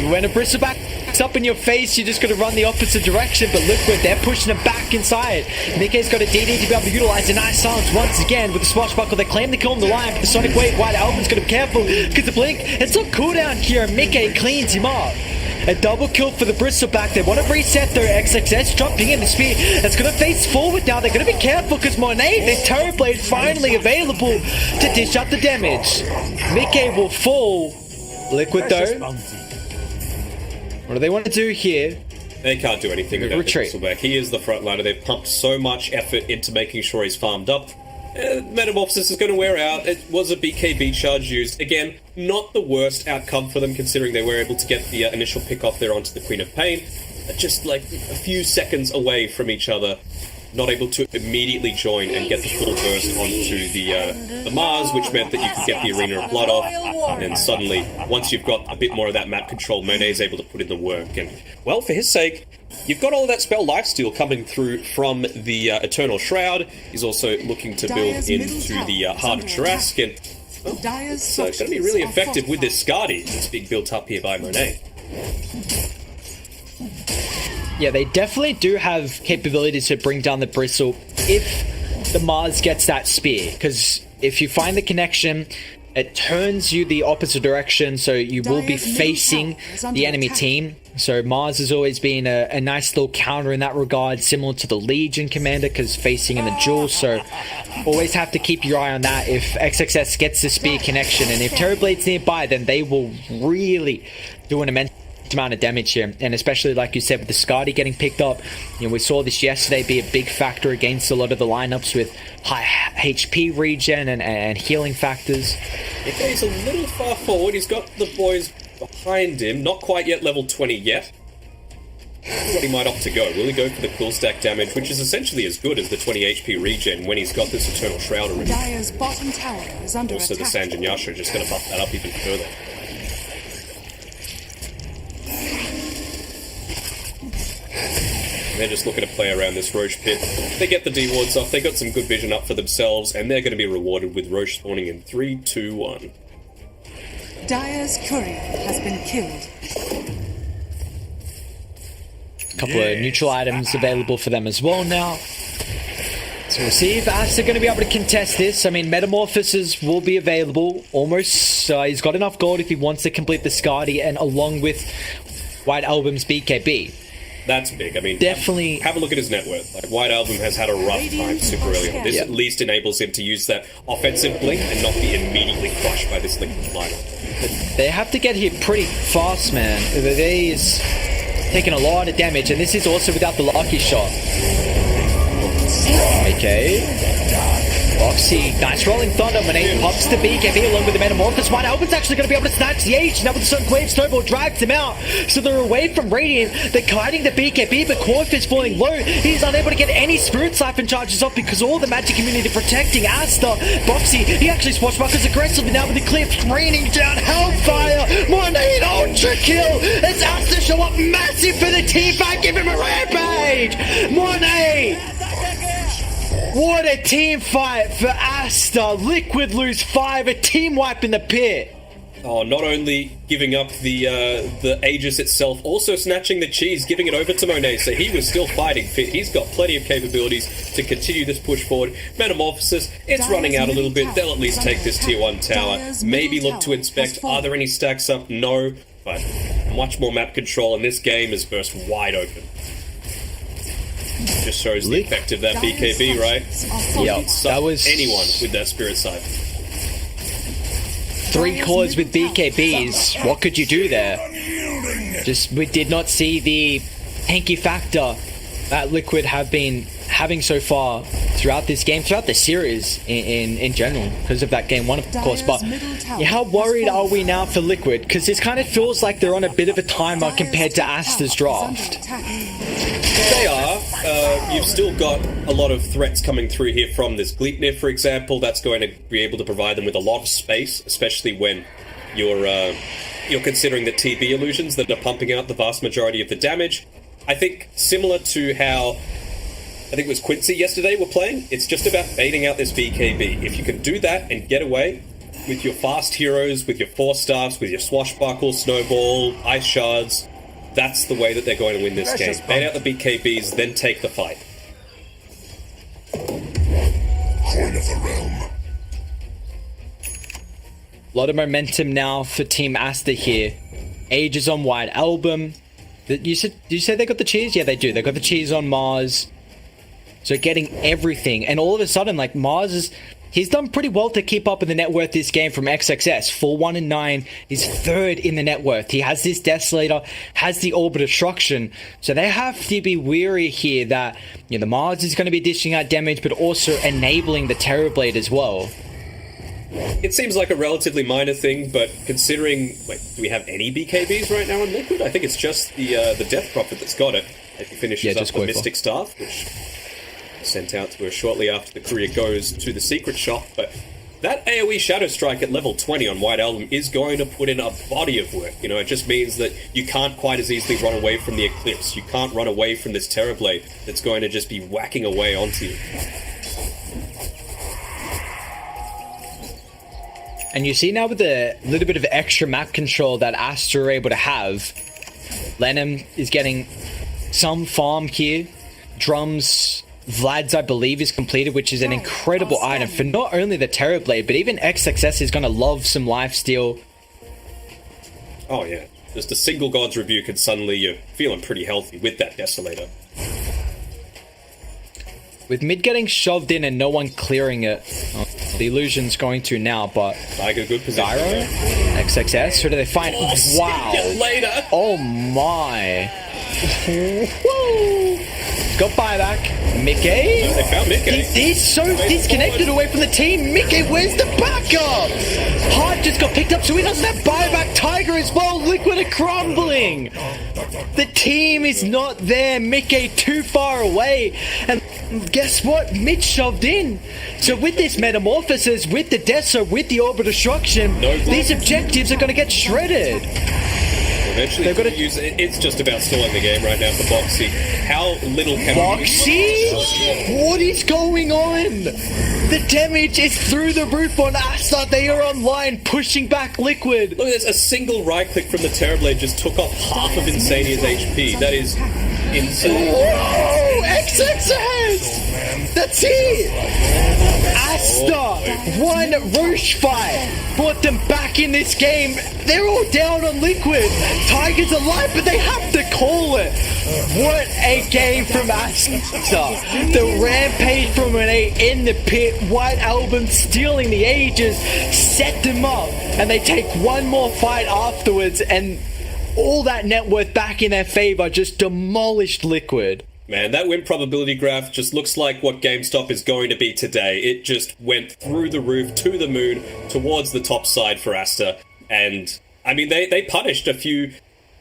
Speaker 5: when a bristleback up in your face, you just got to run the opposite direction. But Liquid, they're pushing him back inside. Mickey's got a DD to be able to utilize a nice silence once again with the swashbuckle. They claim the kill on the line, but the Sonic Wave, White Album's got to be careful because the blink, it's on cooldown here, and Mickey cleans him up. A double kill for the bristleback. They want to reset their XXS, jumping in the speed. It's going to face forward now. They're going to be careful because Monet, their Terror Blade, finally available to dish out the damage. Mickey will fall. Liquid though, what do they want to do here?
Speaker 4: They can't do anything with that
Speaker 5: Retreat.
Speaker 4: Bristleback. He is the frontliner. They've pumped so much effort into making sure he's farmed up. Metamorphosis is going to wear out. It was a BKB charge used. Again, not the worst outcome for them, considering they were able to get the initial pick off there onto the Queen of Pain. Just like a few seconds away from each other. Not able to immediately join and get the full burst onto the Mars, which meant that you could get the Arena of Blood off. And then suddenly, once you've got a bit more of that map control, Monet is able to put in the work. And, well, for his sake, you've got all of that spell lifesteal coming through from the Eternal Shroud. He's also looking to build into the Heart of Charask. And it's going to be really effective with this Skadi that's being built up here by Monet.
Speaker 5: Yeah, they definitely do have capabilities to bring down the Bristle if the Mars gets that spear. Because if you find the connection, it turns you the opposite direction, so you will be facing the enemy team. So Mars has always been a nice little counter in that regard, similar to the Legion Commander, because facing in the duel. So always have to keep your eye on that if XXS gets the spear connection. And if Terrorblade's nearby, then they will really do an immense amount of damage here, and especially like you said with the Skadi getting picked up, you know, we saw this yesterday be a big factor against a lot of the lineups with high HP regen and healing factors.
Speaker 4: He's a little far forward. He's got the boys behind him, not quite yet level 20 yet. What he might opt to go. Will he go for the cool stack damage, which is essentially as good as the 20 HP regen when he's got this Eternal Shroud already?
Speaker 6: Dire's bottom tower is under
Speaker 4: also
Speaker 6: attack.
Speaker 4: the Sanjin Yasha just going to buff that up even further. They're just looking to play around this Roche pit. They get the D-wards off, they got some good vision up for themselves, and they're going to be rewarded with Roche spawning in 3, 2, 1.
Speaker 6: Dire's courier has been killed.
Speaker 5: A couple of neutral items available for them as well now. So we'll see if Aster going to be able to contest this. I mean, Metamorphosis will be available almost. He's got enough gold if he wants to complete the Skadi, and along with White Album's BKB.
Speaker 4: That's big. I mean,
Speaker 5: definitely
Speaker 4: have a look at his net worth. Like, White Album has had a rough time super early on. This at least enables him to use that offensive blink and not be immediately crushed by this Liquid lineup.
Speaker 5: They have to get here pretty fast, man. They's taking a lot of damage, and this is also without the lucky shot. Okay. Roxy, nice rolling thunder. Monet pops the BKB along with the Metamorphosis. White Album's actually going to be able to snatch the H. Now with the Sonic Wave, Snowball drives him out. So they're away from Radiant. They're kiting the BKB, but Corf is falling low. He's unable to get any Spirit Siphon charges off because all the magic community protecting Aster. Boxy, he actually swashbuckles aggressively now with the cliffs raining down Hellfire. Monet, ultra kill. As Aster show up massive for the team fight. Give him a rampage. Monet. What a team fight for Aster. Liquid lose 5, a team wipe in the pit.
Speaker 4: Oh, not only giving up the Aegis itself, also snatching the cheese, giving it over to Monet, so he was still fighting fit. He's got plenty of capabilities to continue this push forward. Metamorphosis, it's running out a little bit. They'll at least take this tier 1 tower. Maybe look to inspect, are there any stacks up? No, but much more map control, and this game is burst wide open. Just shows the effect of that BKB, right?
Speaker 5: Yeah, that was
Speaker 4: anyone with that Spirit Siphon.
Speaker 5: 3 cores with BKBs. What could you do there? Just, we did not see the tanky factor that Liquid have been having so far throughout this game, throughout the series in general, because of that game 1, of course. But yeah, how worried are we now for Liquid? Because this kind of feels like they're on a bit of a timer compared to Aster's draft.
Speaker 4: They are. You've still got a lot of threats coming through here from this Gleipnir, for example. That's going to be able to provide them with a lot of space, especially when you're you're considering the TB illusions that are pumping out the vast majority of the damage. I think similar to how I think it was Quincy yesterday were playing, it's just about baiting out this BKB. If you can do that and get away with your fast heroes, with your force staffs, with your swashbuckle, snowball, ice shards, that's the way that they're going to win this game. Bait out the BKBs, then take the fight.
Speaker 7: Coin of the realm.
Speaker 5: A lot of momentum now for Team Aster here. Ages on White Album. Did you say they got the cheese? Yeah, they do. They got the cheese on Mars. So getting everything. And all of a sudden, like, Mars is... He's done pretty well to keep up with the net worth this game from XXS. 4-1-9. He's third in the net worth. He has this Desolator, has the Orb of Destruction. So they have to be wary here that, you know, the Mars is going to be dishing out damage, but also enabling the Terrorblade as well.
Speaker 4: It seems like a relatively minor thing, but considering, wait, do we have any BKBs right now in Liquid? I think it's just the Death Prophet that's got it. If he finishes up the Mystic Staff, which is sent out to her shortly after the courier goes to the secret shop. But that AoE Shadow Strike at level 20 on White Album is going to put in a body of work. You know, it just means that you can't quite as easily run away from the Eclipse. You can't run away from this Terrorblade that's going to just be whacking away onto you.
Speaker 5: And you see now with the little bit of extra map control that Aster are able to have, Lenham is getting some farm here. Drums, Vlad's, I believe, is completed, which is an incredible item for not only the Terrorblade, but even XXS is going to love some lifesteal.
Speaker 4: Oh yeah, just a single God's Rebuke and suddenly you're feeling pretty healthy with that Desolator.
Speaker 5: With mid getting shoved in and no one clearing it, the illusion's going to now, but...
Speaker 4: Tiger, good position.
Speaker 5: Gyro? XXS? Who do they find? Wow!
Speaker 4: Later.
Speaker 5: Oh my! Woo! Got buyback. Mickey?
Speaker 4: They found Mickey.
Speaker 5: He's so disconnected away from the team. Mickey, where's the backup? Hart just got picked up, so he doesn't have buyback. Tiger as well. Liquid are crumbling. The team is not there. Mickey too far away. And guess what? Mid shoved in. So with this Metamorphosis, with the Deso, with the Orb of Destruction, these objectives are going to get shredded.
Speaker 4: Eventually, they've got to use it. It's just about stalling the game right now for Boxy. How little can
Speaker 5: Boxy? What is going on? The damage is through the roof on Aster. They are online, pushing back Liquid.
Speaker 4: Look at this, a single right click from the Terrorblade just took off half of Insania's HP. That is insane.
Speaker 5: Whoa! XXS! That's it! Aster! One Roosh fight! Brought them back in this game. They're all down on Liquid. Tiger's alive, but they have to call it. What a game from Aster. The rampage from an 8 in the pit. White Album stealing the Ages. Set them up. And they take one more fight afterwards. And all that net worth back in their favor, just demolished Liquid.
Speaker 4: Man, that win probability graph just looks like what GameStop is going to be today. It just went through the roof, to the moon, towards the top side for Aster. And, I mean, they punished a few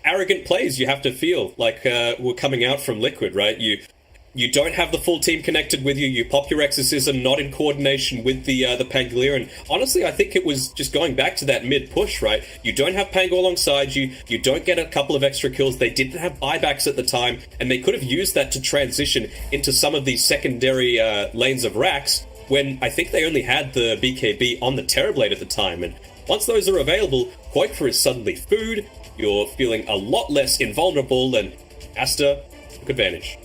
Speaker 4: arrogant plays, you have to feel, like were coming out from Liquid, right? You don't have the full team connected with you. You pop your Exorcism, not in coordination with the Pangolier. And honestly, I think it was just going back to that mid push, right? You don't have Pango alongside you. You don't get a couple of extra kills. They didn't have buybacks at the time, and they could have used that to transition into some of these secondary lanes of racks when I think they only had the BKB on the Terrorblade at the time. And once those are available, Koikfer is suddenly food. You're feeling a lot less invulnerable, and Aster took advantage.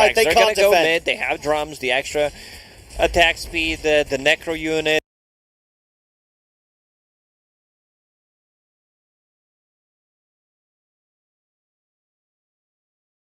Speaker 10: Facts.
Speaker 9: They
Speaker 10: They're
Speaker 9: can't
Speaker 10: gonna go
Speaker 9: defend.
Speaker 10: mid. They have drums, the extra attack speed, the necro unit.